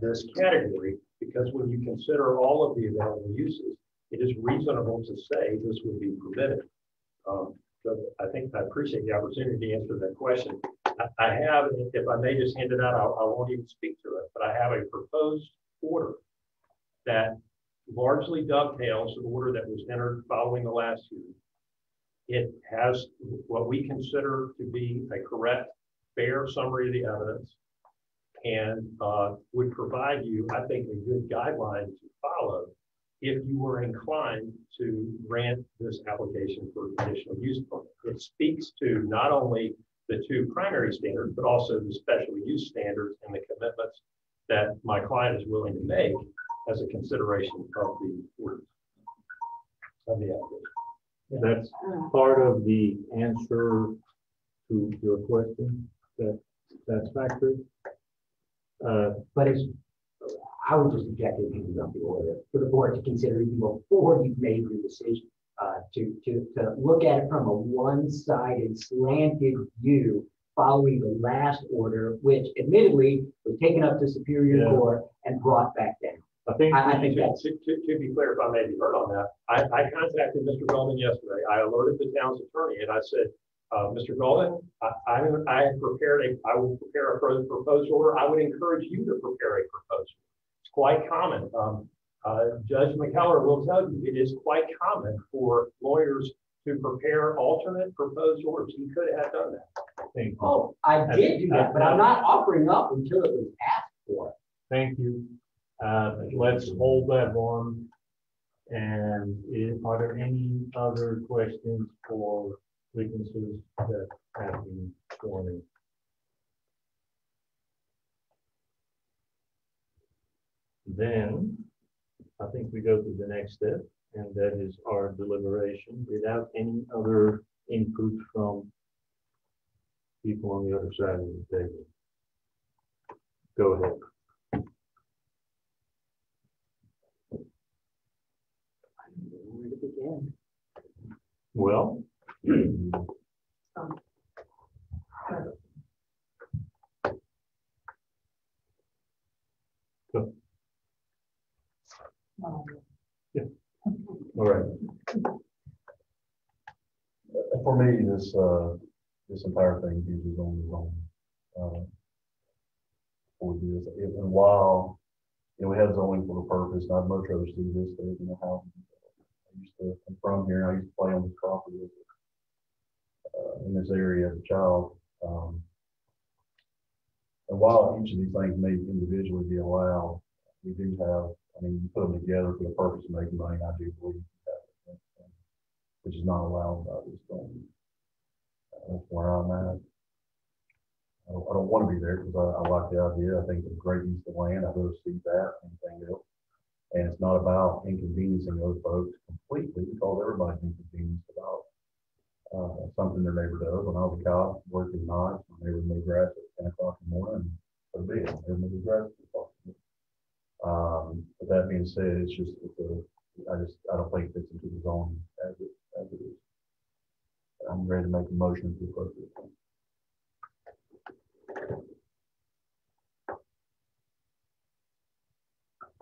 this category, because when you consider all of the available uses, it is reasonable to say this would be permitted. So I think I appreciate the opportunity to answer that question. I have, if I may just hand it out, I won't even speak to it, but I have a proposed order that largely dovetails the order that was entered following the last hearing. It has what we consider to be a correct, fair summary of the evidence, and would provide you, I think, a good guideline to follow if you were inclined to grant this application for conditional use permit. It speaks to not only the two primary standards, but also the special use standards and the commitments that my client is willing to make as a consideration of the order of the application. That's part of the answer to your question, that's factored. But it's, I would just object to picking up the order for the board to consider even before you've made your decision, to look at it from a one-sided slanted view following the last order, which admittedly was taken up to Superior Court and brought back down. I think that's to be clear, if I may be heard on that, I contacted Mr. Goldman yesterday. I alerted the town's attorney and I said, Mr. Goldman, I will prepare a proposed order. I would encourage you to prepare a proposed order. It's quite common. Judge McKellar will tell you it is quite common for lawyers to prepare alternate proposed orders. He could have done that. Thank you. Oh, I did do that, but I'm not offering up until it was asked for. Thank you. Let's hold that one. And are there any other questions for witnesses that have been sworn in? Then I think we go to the next step, and that is our deliberation without any other input from people on the other side of the table. Go ahead. Where to begin? Well, yeah. All right. For me, this entire thing hinges on the zoning. For this, and while we have zoning for a purpose, and I'd much rather see this than how I'm from here. I used to play on this property in this area as a child. And while each of these things may individually be allowed, we do have, you put them together for the purpose of making money, I do believe that, which is not allowed by this thing. That's where I'm at. I don't want to be there because I like the idea. I think it's a great use of land. I'd rather see that than anything else. And it's not about inconveniencing those folks completely, because everybody's inconvenienced about something their neighbor does. When I was a cop working nights, my neighbor mowed grass at 10 o'clock in the morning, and so be it. They mowed grass at 10 o'clock in the morning. But that being said, I don't think it fits into the zone as it is. I'm ready to make a motion to approve it.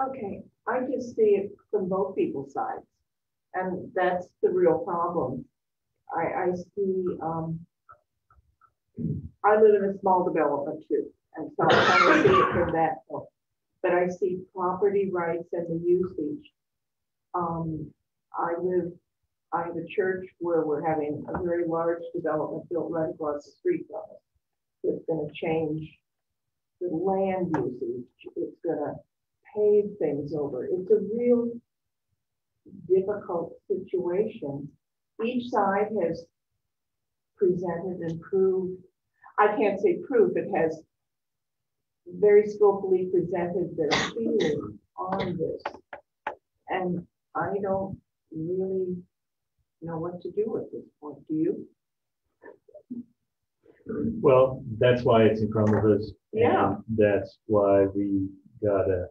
Okay, I just see it from both people's sides, and that's the real problem. I see, I live in a small development too, and so I kind of see it from that point. But I see property rights and the usage. I have a church where we're having a very large development built right across the street from us. It's gonna change the land usage. It's gonna pave things over. It's a real difficult situation. Each side has presented and proved, I can't say proved, but has very skillfully presented their feelings on this. And I don't really know what to do at this point. Do you? Well, that's why it's in front of us. Yeah. And that's why we gotta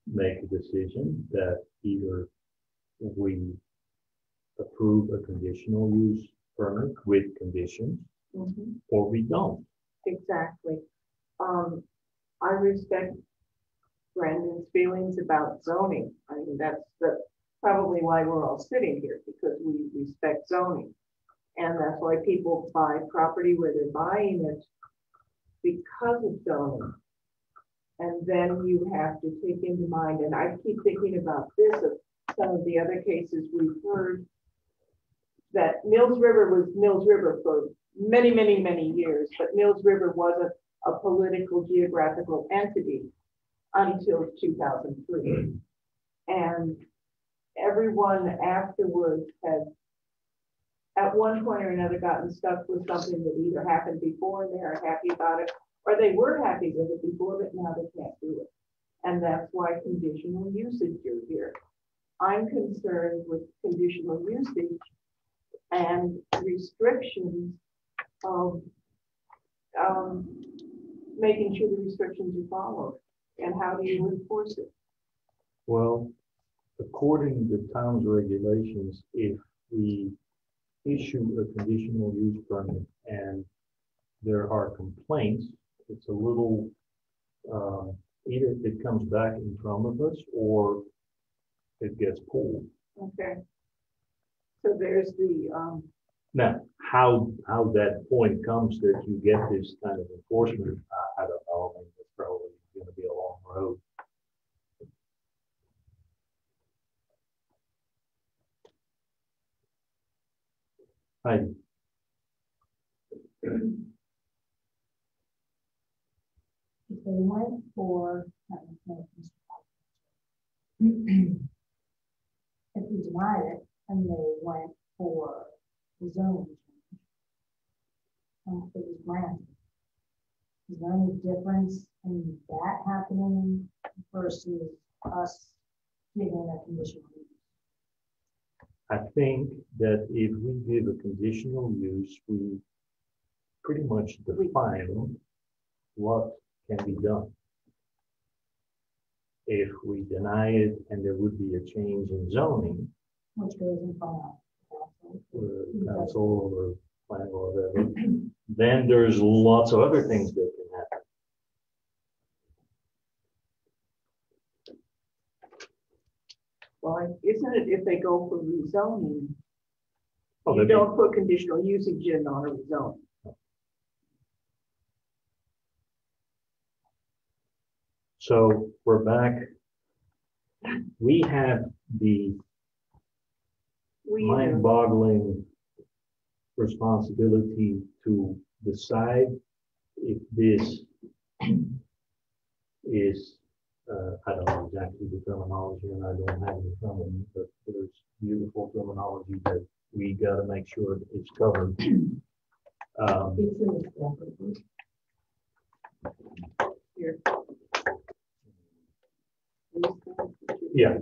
make a decision that either we approve a conditional use permit with conditions, or we don't. Exactly. I respect Brandon's feelings about zoning. I mean, that's probably why we're all sitting here, because we respect zoning. And that's why people buy property where they're buying it because of zoning. And then you have to take into mind, and I keep thinking about this, of some of the other cases we've heard, that Mills River was Mills River for many, many, many years, but Mills River wasn't a political geographical entity until 2003. And everyone afterwards has, at one point or another, gotten stuck with something that either happened before and they're happy about it, or they were happy with it before, but now they can't do it. And that's why conditional usage is here. I'm concerned with conditional usage and restrictions of making sure the restrictions are followed. And how do you enforce it? Well, according to town's regulations, if we issue a conditional use permit and there are complaints, it's a little, either it comes back in front of us or it gets pulled. Okay. So there's the, Now, how that point comes that you get this kind of enforcement, I don't know. I mean, it's probably going to be a long road. Heidi. If they went for, if we denied it and they went for the zoning change, it was granted. Is there any difference in that happening versus us giving a conditional use? I think that if we give a conditional use, we pretty much define what can be done. If we deny it and there would be a change in zoning, Which goes in front of council or plan or whatever, then there's lots of other things that can happen. well, isn't it if they go for rezoning, Oh, you don't put conditional usage in on a rezone? So we're back. We have the mind-boggling responsibility to decide if this is, I don't know exactly the terminology and I don't have it in front of me, but there's beautiful terminology that we got to make sure it's covered. Here. Yeah,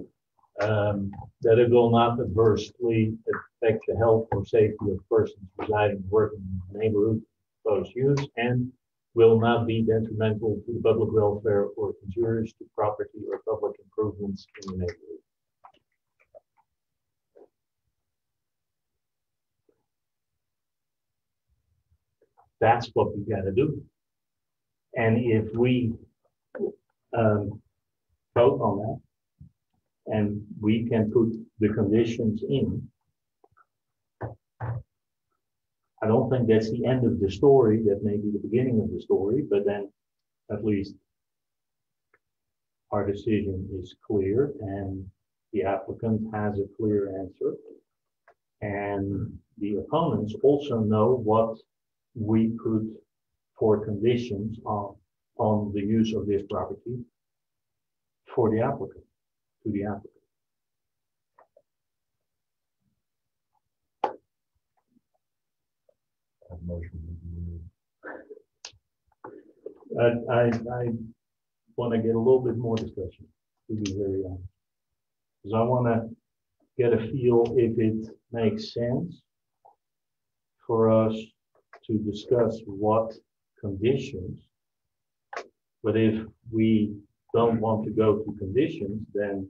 that it will not adversely affect the health or safety of persons residing, working in the neighborhood, proposed use, and will not be detrimental to the public welfare or injurious to property or public improvements in the neighborhood. That's what we got to do. And if we vote on that, and we can put the conditions in, I don't think that's the end of the story. That may be the beginning of the story, but then at least our decision is clear and the applicant has a clear answer. And the opponents also know what we put for conditions on the use of this property for the applicant, to the applicant. I want to get a little bit more discussion, to be very honest. Because I want to get a feel if it makes sense for us to discuss what conditions. But if we don't want to go to conditions, then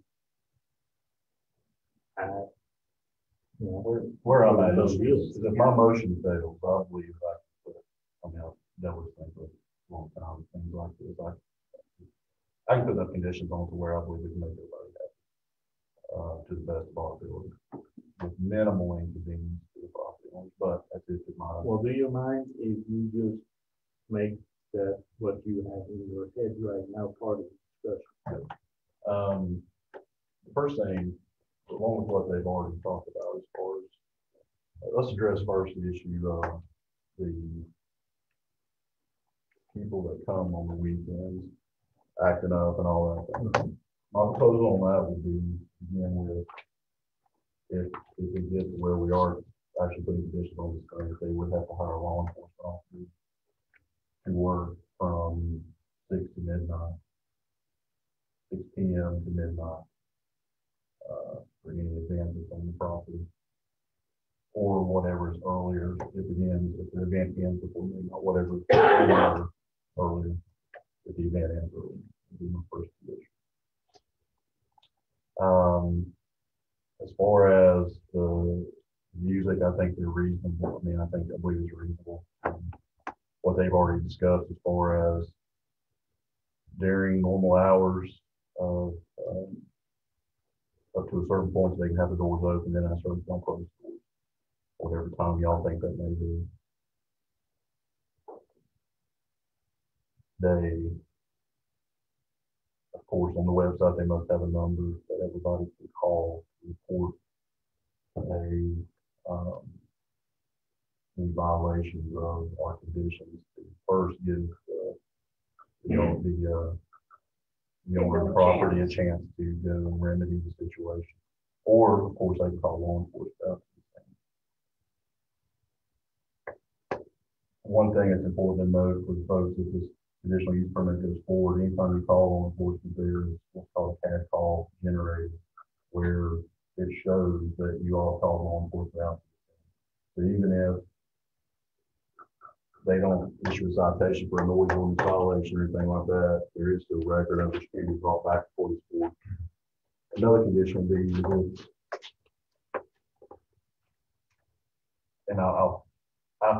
where I'm at is if my motion fails, I believe I've dealt with things for a long time, things like this. I can put enough conditions on to where I believe we can make everybody happy, to the best of our ability, with minimal inconvenience to the property owners. But that's it. Well, do you mind if you just make that what you have in your head right now part of the discussion? The first thing, along with what they've already talked about, as far as let's address first the issue of the people that come on the weekends acting up and all that. My proposal on that would be, again, with if we get to where we are actually putting conditions on this thing, they would have to hire law enforcement officers to work from 6 to midnight, 6 p.m. to midnight, for any advances on the property, or whatever is earlier. If the event ends before midnight, whatever earlier, if the event ends early, would be my first condition. As far as the music, I think they're reasonable. I believe it's reasonable. What they've already discussed as far as during normal hours of up to a certain point, so they can have the doors open, then at a certain point close the doors. Whatever time y'all think that may be. They, of course, on the website, they must have a number that everybody can call to report any violations of our conditions. To first give the owner of the property a chance to go and remedy the situation. Or, of course, they can call law enforcement. One thing that's important to note for the folks if this conditional use permit goes forward, anytime you call law enforcement, there is what's called a CAD call generated, where it shows that you all called law enforcement out. So even if they don't issue a citation for a noise ordinance violation or anything like that, there is still a record of it can be brought back to police court. Another condition would be, and I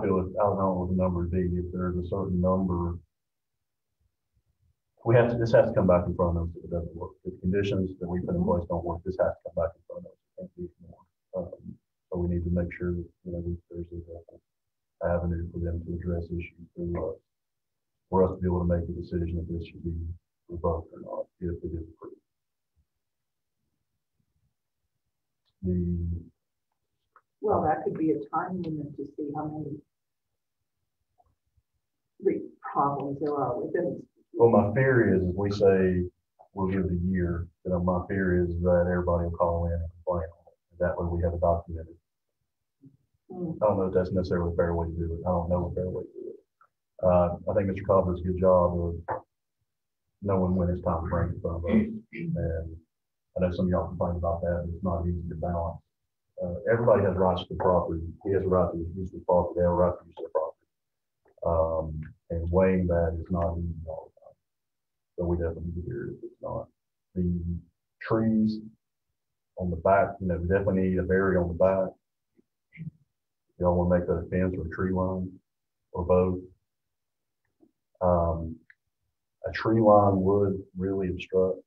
feel I don't know what the number would be, if there's a certain number, this has to come back in front of us if it doesn't work. If the conditions that we put in place don't work, this has to come back in front of us. It can't be ignored. So we need to make sure that, there's an avenue for them to address issues through us, for us to be able to make a decision if this should be revoked or not, if it is approved. Well, that could be a time limit to see how many problems there are within. Well, my fear is, if we say we'll give it a year, my fear is that everybody will call in and complain on it. That way we have it documented. I don't know if that's necessarily a fair way to do it. I don't know a fair way to do it. I think Mr. Cobb does a good job of knowing when it's time to bring it in front of us. And I know some of y'all complain about that, but it's not easy to balance. Everybody has rights to the property. He has a right to use the property. They have a right to use their property. And weighing that is not easy all the time. So we definitely need to hear it if it's not. The trees on the back, we definitely need a barrier on the back. Y'all want to make that a fence or a tree line or both. A tree line would really obstruct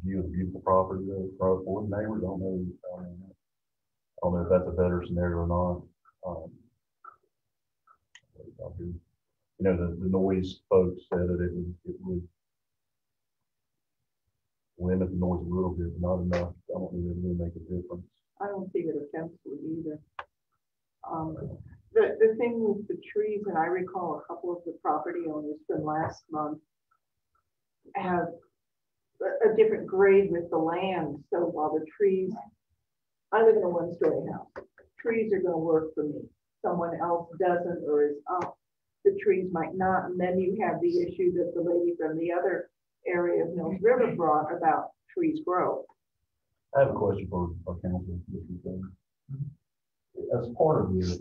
view of the beautiful property for the neighbors. I don't know if that's a better scenario or not. The noise folks said that it would limit the noise a little bit, but not enough I don't think it really make a difference. I don't see that a fence would either. The thing with the trees, and I recall a couple of the property owners from last month have a different grade with the land. So while the trees, I live in a one-story house, trees are gonna work for me. Someone else doesn't or is up, the trees might not. And then you have the issue that the lady from the other area of Mills River brought about trees grow. I have a question for council. As part of this,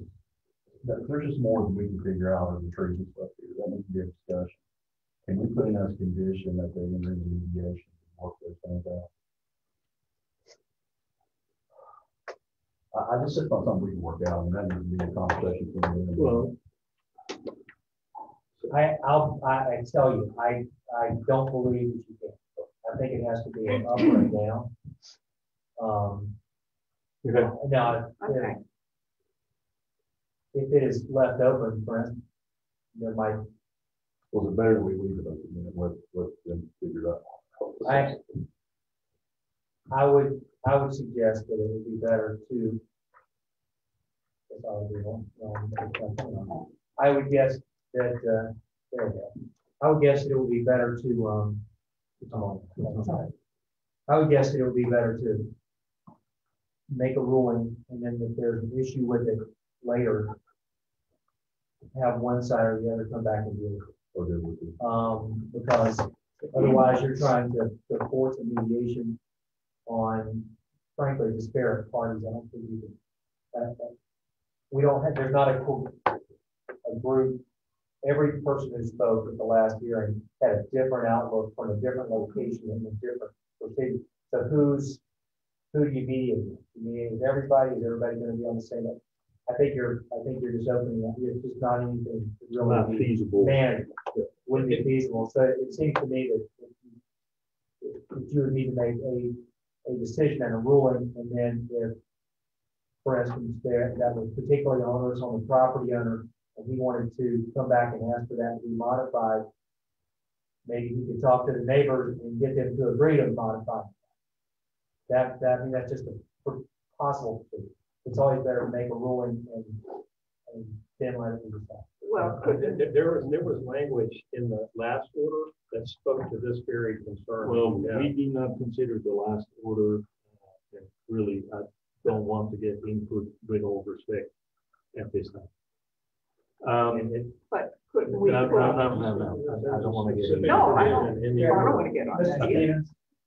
there's just more than we can figure out of the trees and stuff here. That needs to be a discussion. Can we put in as a condition that they enter into mediation and work those things out? I just said not something we can work out, and that needs to be a conversation. Well, I tell you, I don't believe that you can. I think it has to be an up or a down. Now, Okay. if it is left open, for instance, there might. Was it better we leave it open and let them figure it out? I would suggest that it would be better to. I would guess that, there we go. I would guess that it would be better to, I would guess that it would be better to make a ruling, and then if there's an issue with it later, have one side or the other come back and deal with it. Because otherwise you're trying to force a mediation on, frankly, disparate parties. I don't think you can. We don't have, there's not a group. Every person who spoke at the last hearing had a different outlook from a different location and a different procedure. So who do you mediate with? You mediate with everybody? Is everybody going to be on the same level? I think you're just opening up. It's just not anything really Not feasible. manageable. It wouldn't be feasible. So it seems to me that you would need to make a decision and a ruling, and then if, for instance, that was particularly onerous on the property owner, and he wanted to come back and ask for that to be modified, maybe he could talk to the neighbors and get them to agree to modify that. I mean, that's just a possible thing. It's always better to make a ruling and then let it be decided. Well, there was language in the last order that spoke to this very concern. Well, we do not consider the last order, and really, I don't want to get input with all respect at this time. But couldn't we? No, I don't want to get. No, I don't want to get on that either.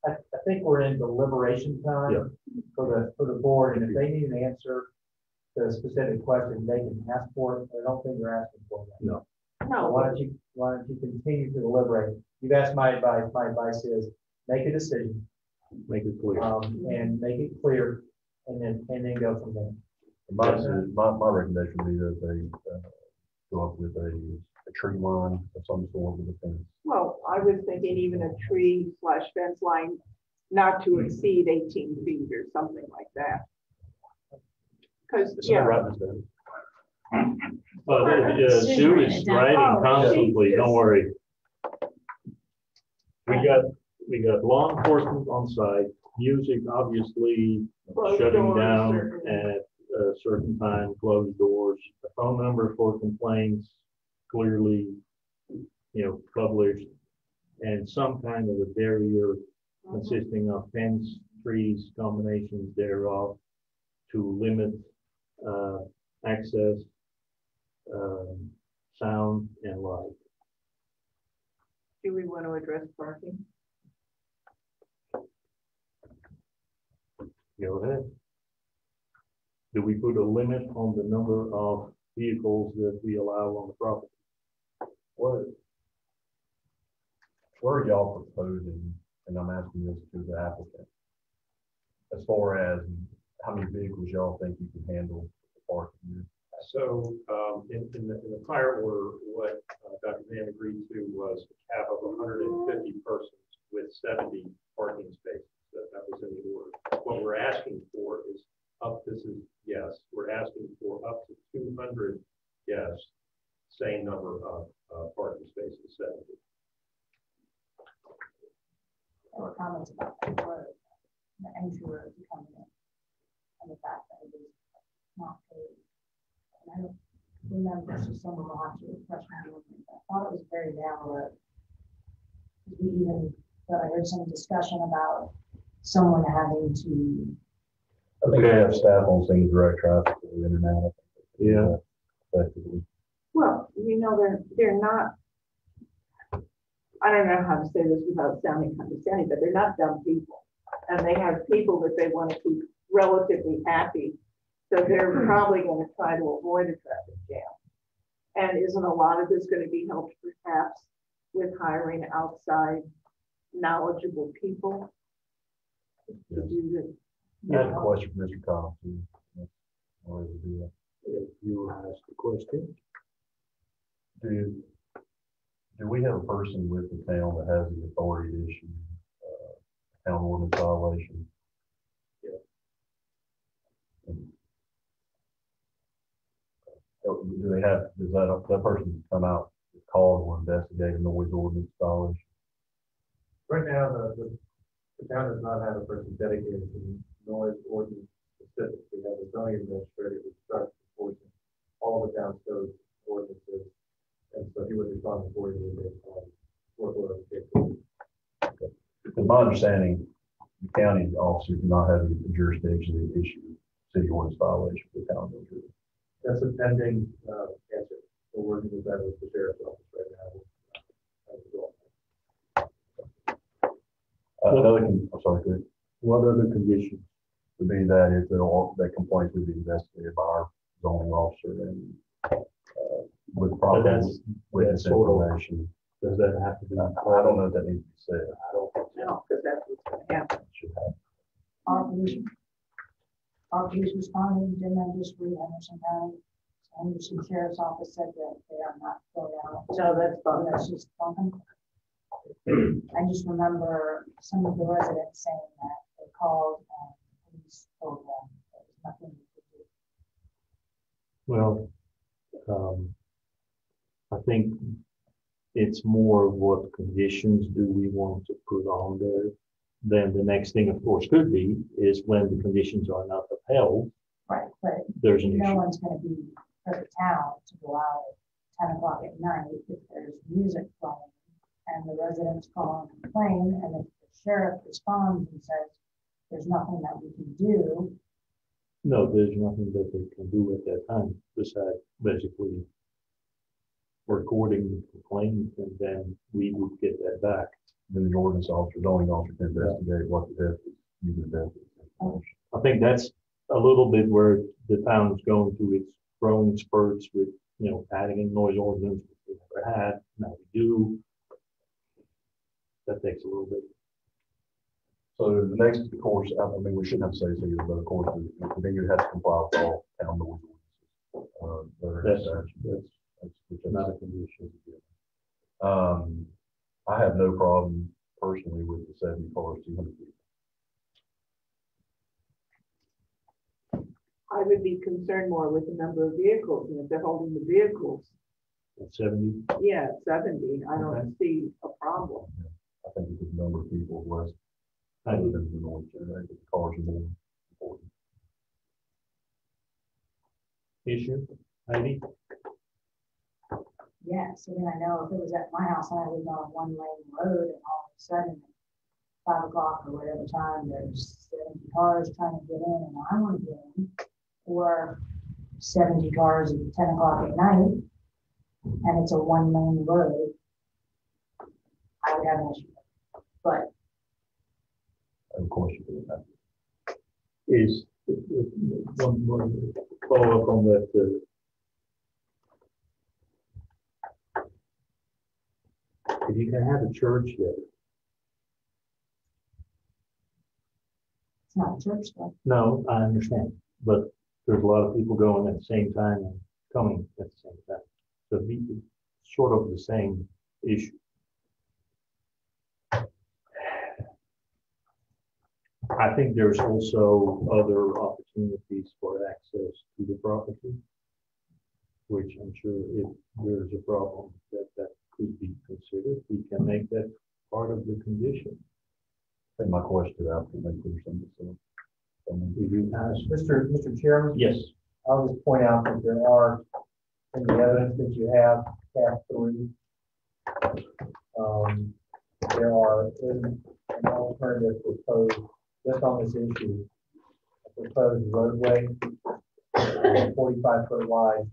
I think we're in deliberation time for the board, and if they need an answer to a specific question, they can ask for it. I don't think they're asking for that. No. No. So why don't you continue to deliberate? You've asked my advice. My advice is make a decision. Make it clear. And make it clear, and then go from there. My recommendation would be that they go up with a tree line of some sort with a fence. Well, I was thinking even a tree/fence line not to exceed 18 feet or something like that. Because, yeah. Sue is writing constantly, don't worry. We got law enforcement on site, music obviously shutting down at a certain time, closed doors, a phone number for complaints clearly, published, and some kind of a barrier consisting of fence, trees, combinations thereof to limit access, sound, and light. Do we want to address parking? Go ahead. Do we put a limit on the number of vehicles that we allow on the property? What are y'all proposing, and I'm asking this to the applicant, as far as how many vehicles y'all think you can handle the parking here? So in the prior order, what Dr. Van agreed to was a cap of 150 persons with 70 parking spaces. That was in the order. What we're asking for is we're asking for up to 200 guests, same number of parking spaces, 70. Or comments about that. the entry road to come in, and the fact that it was not paved. And I don't remember, so someone will have to refresh my memory, but I thought it was very narrow road. We even, but I heard some discussion about someone having to. I think they have staff on scene to direct traffic to the internet. Yeah. Effectively. Well, you know, they're not, I don't know how to say this without sounding condescending, but they're not dumb people. And they have people that they want to keep relatively happy. So they're probably going to try to avoid a traffic jam. And isn't a lot of this going to be helped perhaps with hiring outside knowledgeable people to do this? I have a question for Mr. Collins. If you ask the question. Do we have a person with the town that has the authority to issue town ordinance violation? Yeah. Do they have, does that person come out, call or investigate a noise ordinance violation? Right now, the town does not have a person dedicated to noise ordinance specifically. We have a zoning administrator who starts enforcing all the town's code ordinances. And so he would respond accordingly based on workload of the case. In my understanding, the county officer do not have the jurisdiction to issue city ordinance violation for the town administrator. That's a pending answer. We're working with that with the sheriff's office right now. I'm sorry, good. What other conditions? Would be that if that complaint would be investigated by our zoning officer and with proper witness information. Does that have to be? I don't know if that needs to be said. I don't think so. No, because that's what's going to happen. Should happen. Our police responding, didn't I just read Henderson County? Henderson Sheriff's Office said that they are not filled out. No, that's fine. That's just fine. I just remember some of the residents saying that they called and police told them there was nothing they could do. Well, I think it's more of what conditions do we want to put on there. Then the next thing, of course, could be is when the conditions are not upheld. Right, but there's an no issue. one's going to be for the town to go out at 10 o'clock at night if there's music playing and the residents call and complain, and if the sheriff responds and says there's nothing that we can do. No, there's nothing that they can do at that time besides basically recording the complaint, and then we would get that back. Then the ordinance officer, zoning officer can investigate what the death is, using death is. I think that's a little bit where the town is going through its growing spurts with, adding in noise ordinance, which we never had, now we do. That takes a little bit. So the next, of course, I mean, we shouldn't have to say this, but of course, then you have to comply with all town noise ordinances. That's not a condition. I have no problem personally with the 70 cars, 200 feet. I would be concerned more with the number of vehicles, and if they're holding the vehicles. At 70? Yeah, at 70, I don't see a problem. I think it's the number of people less other than the noise generated. The cars are more important. Issue, Heidi? Yes, I mean, I know if it was at my house and I lived on a one-lane road and all of a sudden at 5 o'clock or whatever time, there's 70 cars trying to get in and I want to get in, or 70 cars at 10 o'clock at night, and it's a one-lane road, I would have an issue. But of course you do that. Is one follow up on that. If you can have a church there. it's not a church though. No, I understand, but there's a lot of people going at the same time and coming at the same time. So it'd be sort of the same issue. I think there's also other opportunities for access to the property, which I'm sure if there's a problem that could be considered, we can make that part of the condition. think my question about the clear something, so. Did you ask? Mr. Chairman? Yes. I'll just point out that there are, in the evidence that you have, tab 3, there are an alternative proposed, just on this issue, a proposed roadway, 45-foot wide,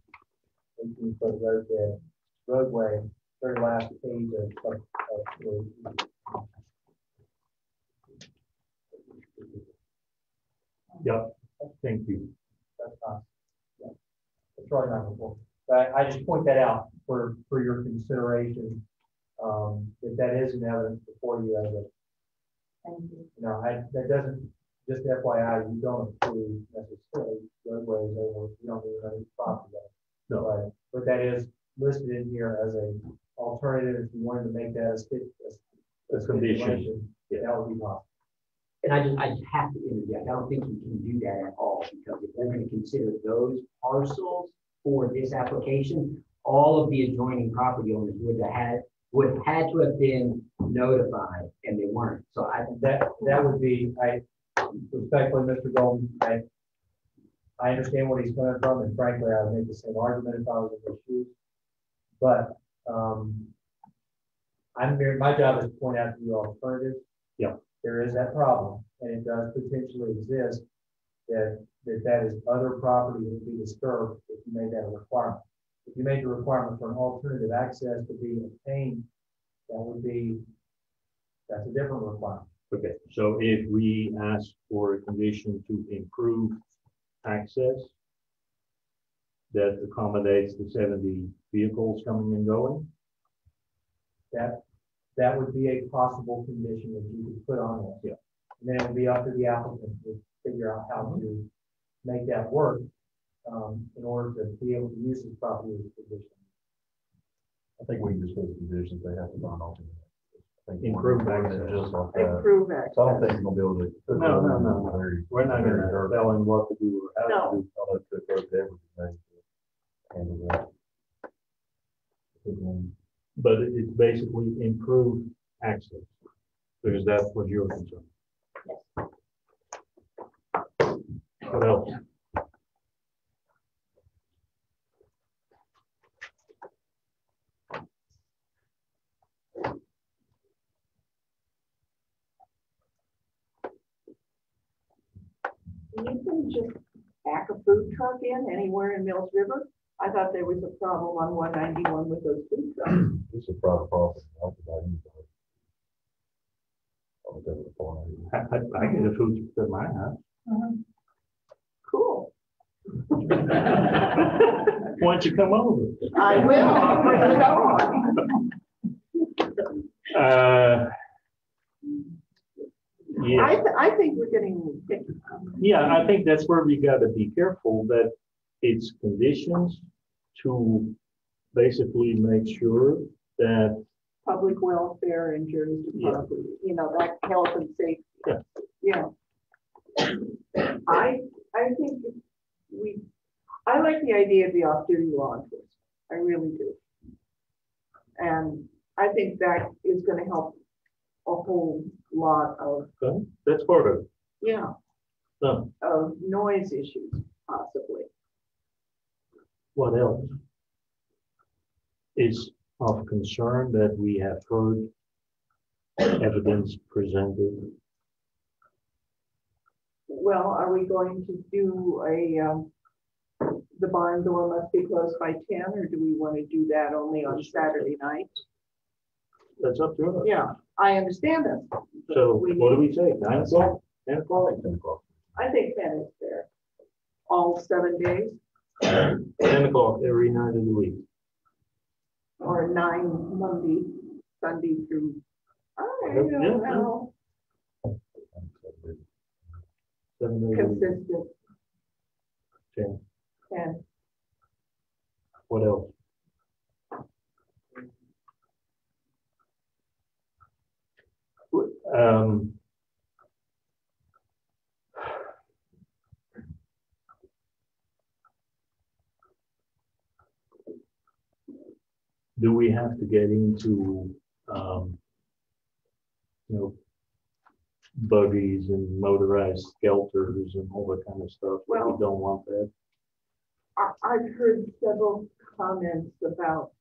18-foot roadway, very last page of 3. Yep, thank you. That's not, yeah, that's probably not before. But I just point that out for your consideration, that is an evidence before you as a, you know, that doesn't, just FYI, you don't approve necessarily roadways over, you don't even know property. No. But that is listed in here as a alternative, if you wanted to make that a condition, that would be possible. And I just have to interject. I don't think you can do that at all, because if they're going to consider those parcels for this application, all of the adjoining property owners would have had to have been notified, and they weren't. So that would be, respectfully, Mr. Golden, I understand what he's coming from, and frankly, I would make the same argument if I was in his shoes. But my job is to point out to you alternatives. Yeah. There is that problem, and it does potentially exist that is other property that would be disturbed if you made that a requirement. If you made the requirement for an alternative access to be obtained, that's a different requirement. Okay, so if we ask for a condition to improve access that accommodates the 70 vehicles coming and going, that would be a possible condition that you could put on there. Yeah. And then it would be up to the applicant to figure out how to make that work in order to be able to use this property as a condition. I think we can just put the conditions they have to run off. Improve access. Just like that. Improve access. So I don't think you're gonna be able to. No. We're not gonna tell him what to do or how to do. I'll have to go to everything to handle that. But it's basically improved access, because that's what you're concerned. What else? You can just back a food truck in anywhere in Mills River. I thought there was a problem on 191 with those food trucks. It's a private property. I'll I get a food truck at my house. Cool. Why don't you come over? I will. Bring it on. Yeah. I think we're getting picky. Yeah, I think that's where we got to be careful that it's conditions to basically make sure that Public welfare and injuries to property, you know, that health and safety. Yeah. I think I like the idea of the off-duty law enforcement. I really do. And I think that is going to help a whole lot of. Okay. That's part of it. Yeah. So, of noise issues, possibly. what else is of concern that we have heard evidence presented? Well, are we going to do the barn door must be closed by 10, or do we want to do that only on Saturday night? That's up to us. Yeah, I understand that. So what do we say, 9 o'clock, 10 o'clock? 10 o'clock. I think 10 is fair. All 7 days, 10 o'clock every night of the week. or 9 Monday, Sunday through, I don't know, 7 days a week. consistent, 10. 10. What else? Do we have to get into, buggies and motorized skelters and all that kind of stuff. We Well- don't want that. I've heard several comments about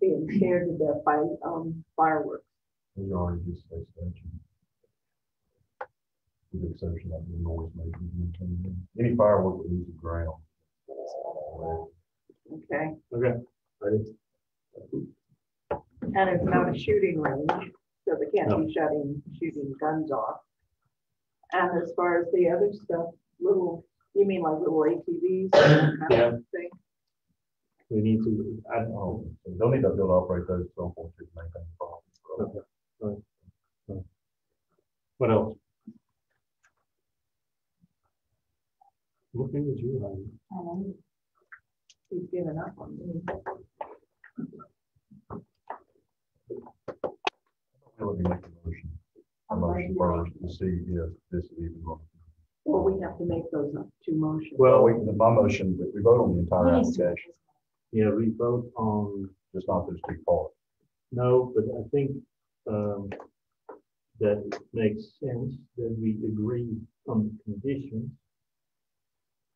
being scared to death by fireworks. We already just say statute. With the exception of the noise making. Any firework that leaves the ground. Okay, Okay. Ready? and it's not a shooting range, so they can't No. be shooting guns off. And as far as the other stuff, you mean like little ATVs? and that Yeah. kind of thing? We need to, I don't know. Oh, so they'll need to be able to operate those at some point to maintain the problem. Okay. Right. What else? Looking at you, honey. He's given up on me. Let me make a motion first to see if this is even going. Well, we have to make those two motions. Well, My motion, we vote on the entire application, Yeah, we vote on, just not those two parts. no, but I think that it makes sense that we agree on the conditions.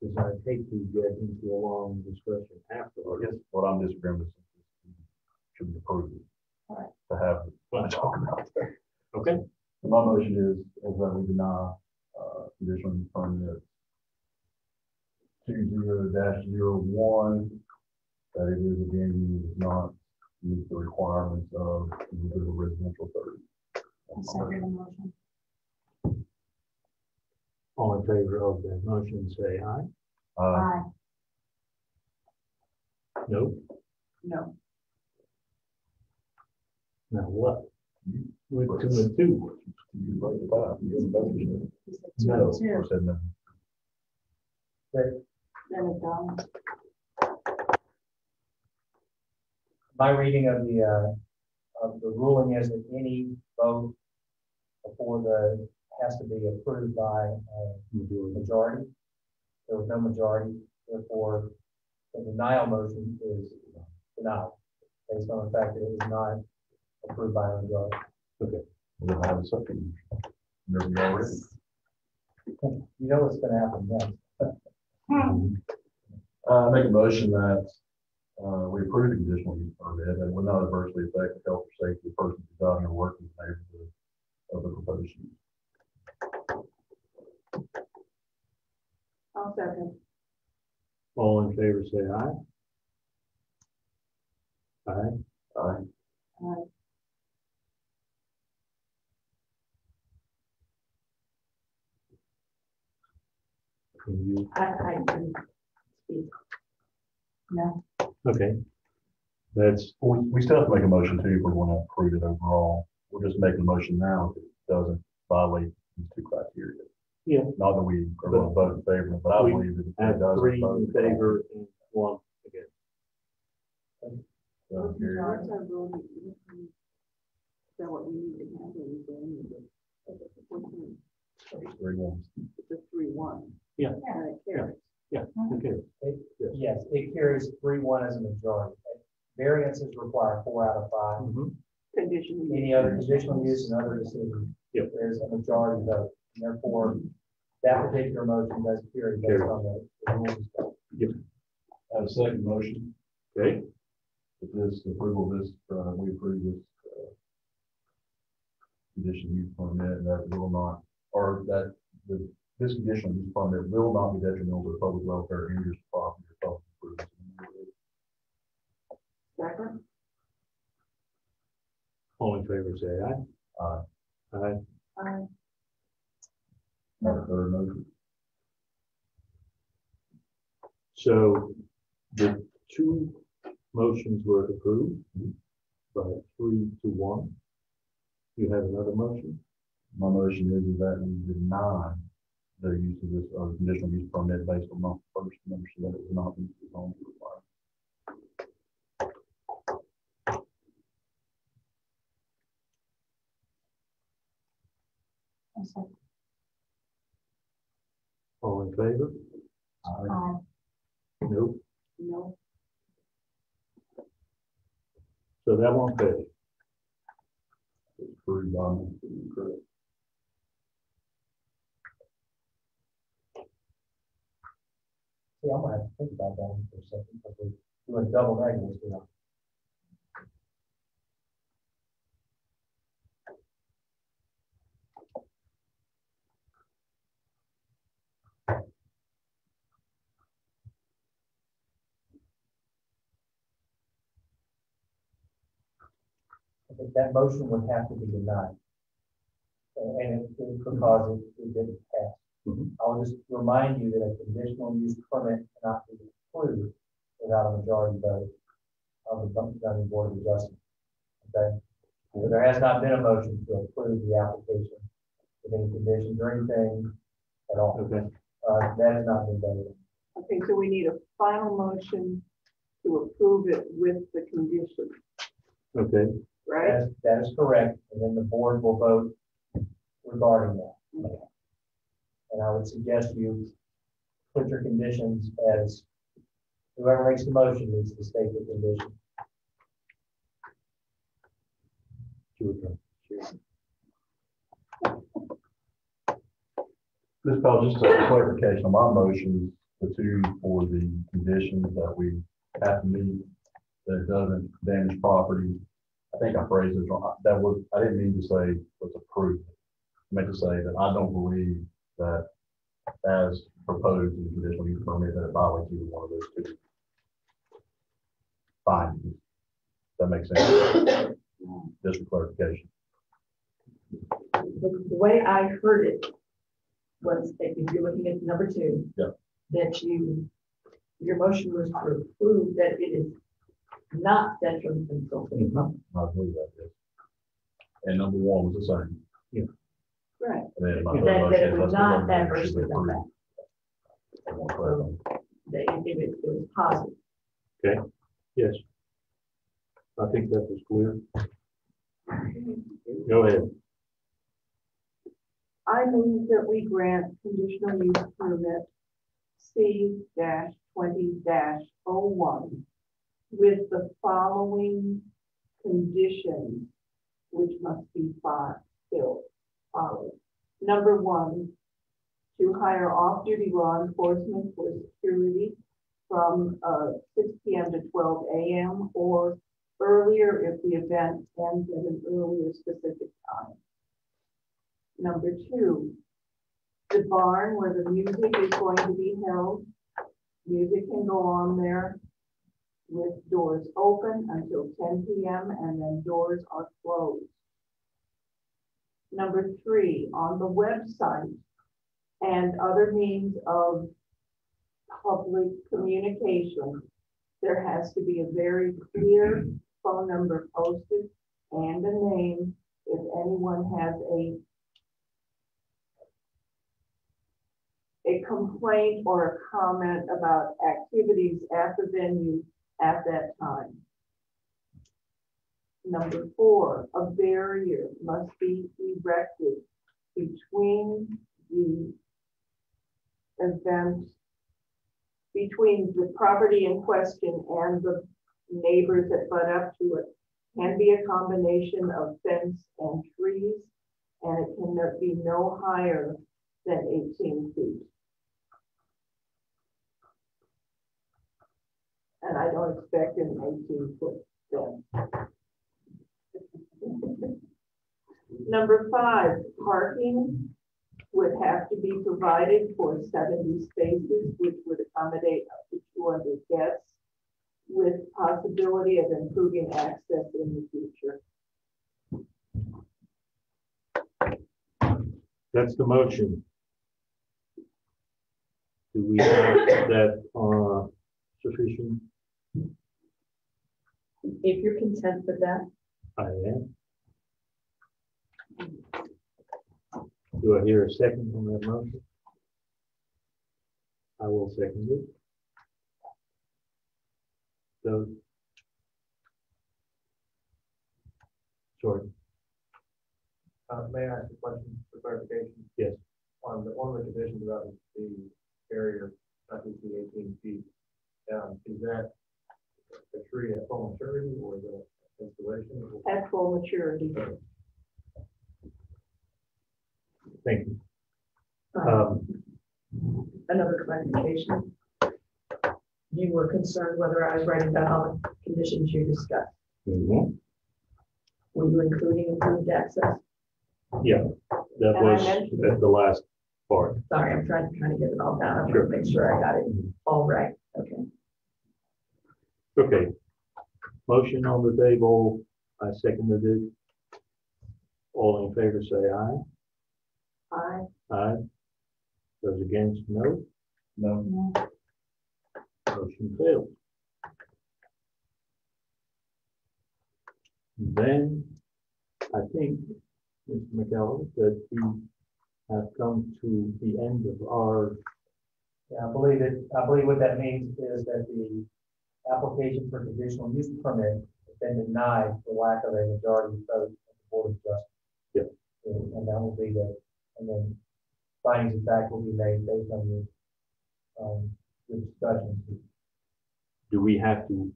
Because I hate to get into a long discussion I afterwards. guess what I'm disagreeing with is should be approved Right. to have what I talk about there. Okay. So my motion is that we deny conditional use permit 20-01, that it is a venue that does not meet the requirements of individual residential 30. I'll second the motion. All in favor of that motion, say aye. Aye. No? No. Now what? With 2 and 2. You write it out. You have a motion. No. Or said no. Then it's done. My reading of the ruling is that any vote before has to be approved by majority. There was no majority, therefore the denial motion is denied based on the fact that it was not approved by a majority. Okay. We'll have a second. There we are. You know what's gonna happen next. Make a motion that we approve the conditional use permit and will not adversely affect the health or safety of persons residing or working in the neighborhood of the proposed use. I'll second. All in favor, say aye. Aye. Aye. Aye. Can you, I can speak. No. okay. That's, We still have to make a motion too if we want to approve it overall. We're just making a motion now if it doesn't violate these two criteria. yeah, Not that we are going to vote in favor, but I We believe that if have it does. 3 in favor and 1 against. So, carry it. Is that what we need to have? It's 3-1. It's a 3-1. Yeah. And it carries. Yeah, okay. Yes, it carries 3-1 as a majority. Variances require 4 out of 5. Mhm. Conditional. Any other conditional use and other decision, Yep. there's a majority vote. And therefore, that particular motion does carry based on the rules. I have a second motion. Okay, With this approval of this, we approve this conditional use permit and that will not, or that this conditional use permit will not be detrimental to the public welfare, interest, property, or public improvements. Second. all in favor, say aye. Aye. Aye. Aye. Have a third motion. So the 2 motions were approved by 3-1. You have another motion? My motion is that we deny the use of this conditional use permit based on the first member, so that it will not be zoned required. I'll second. All in favor? Aye. Nope. No. So that won't pay. It's approved by me, correct. I'm gonna have to think about that one for a second, because we're doing double negatives here. I think that motion would have to be denied. And it's because it didn't pass. I'll just remind you that a conditional use permit cannot be approved without a majority vote of the Buncombe County Board of Adjustment. Okay? So there has not been a motion to approve the application with any conditions or anything at all. Okay. That has not been done. Okay, so we need a final motion to approve it with the condition, Okay. right? That is correct, and then the board will vote regarding that. Okay. And I would suggest you put your conditions as, whoever makes the motion needs to state the condition. Ms. Powell, just a clarification on my motion, the two for the conditions that we have to meet, that it doesn't damage property. I think I phrased it wrong. I didn't mean to say was approved. I meant to say that I don't believe that as proposed in the conditional use permit that it violates either one of those two findings. That makes sense. Just for clarification. The way I heard it was, if you're looking at number 2, yeah, that your motion was to approve that it is not detrimental to the public. I believe that is. And number 1 was the same. Yeah. Right. And then my That it was not that adversely affected. That it was positive. Okay, yes. I think that was clear. Go ahead. I move that we grant conditional use permit C-20-01 with the following conditions, which must be followed. Number 1, to hire off-duty law enforcement for security from 6 p.m. to 12 a.m. or earlier if the event ends at an earlier specific time. Number 2, the barn where the music is going to be held, music can go on there with doors open until 10 p.m. and then doors are closed. Number 3, on the website and other means of public communication, there has to be a very clear phone number posted and a name if anyone has a complaint or a comment about activities at the venue at that time. Number 4, a barrier must be erected between the event, between the property in question and the neighbors that butt up to it. Can be a combination of fence and trees, and it can be no higher than 18 feet. And I don't expect an 18-foot fence. Number 5, parking would have to be provided for 70 spaces, which would accommodate up to 200 guests, with possibility of improving access in the future. That's the motion. Do we have that sufficient? If you're content with that. I am. Do I hear a second on that motion? I will second it. So, sorry. May I ask a question for clarification? Yes. On one of the conditions about the barrier, not to be 18 feet, is that a tree at full maturity or the installation? At full maturity. Thank you. Another clarification. you were concerned whether I was writing down all the conditions you discussed. Mhm. Were you including improved access? Yeah, that And I was mentioned- at the last part. Sorry, I'm trying to get it all down. I'm Sure. trying to make sure I got it all right. Okay. Okay. Motion on the table, I seconded it. All in favor, say aye. Aye. Aye. Those against, no. No. Motion failed. Then, I think, Mr. McCallum, that we have come to the end of our, Yeah, I believe what that means is that the application for conditional use permit has been denied for lack of a majority vote at the Board of Justice. Yeah. And that will be and then findings of fact will be made based on the discussions. do we have to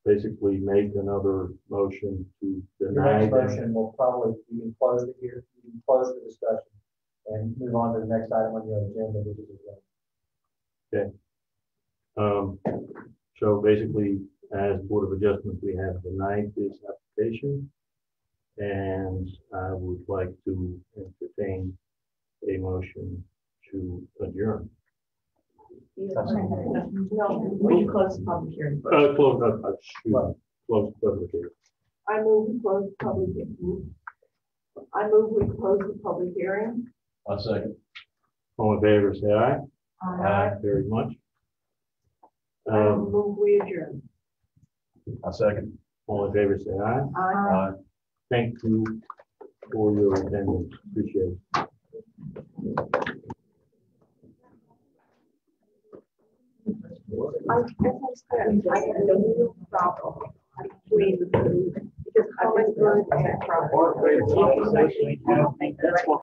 basically make another motion to The deny next them? motion will probably, you can close it here, you can close the discussion and move on to the next item on your agenda, which is adjournment. So basically, as Board of Adjustment, we have denied this application. And I would like to entertain a motion to adjourn. No, we close the public hearing. Close, close public hearing. I move we close the public hearing. I move we close the public hearing. I second. All in favor, say aye. Aye. Very much. I move we adjourn. I second. All in favor, say aye. Aye. Thank you for your attendance. Appreciate it. I guess I said, I had a little problem between the two, because I was going to that problem. That's what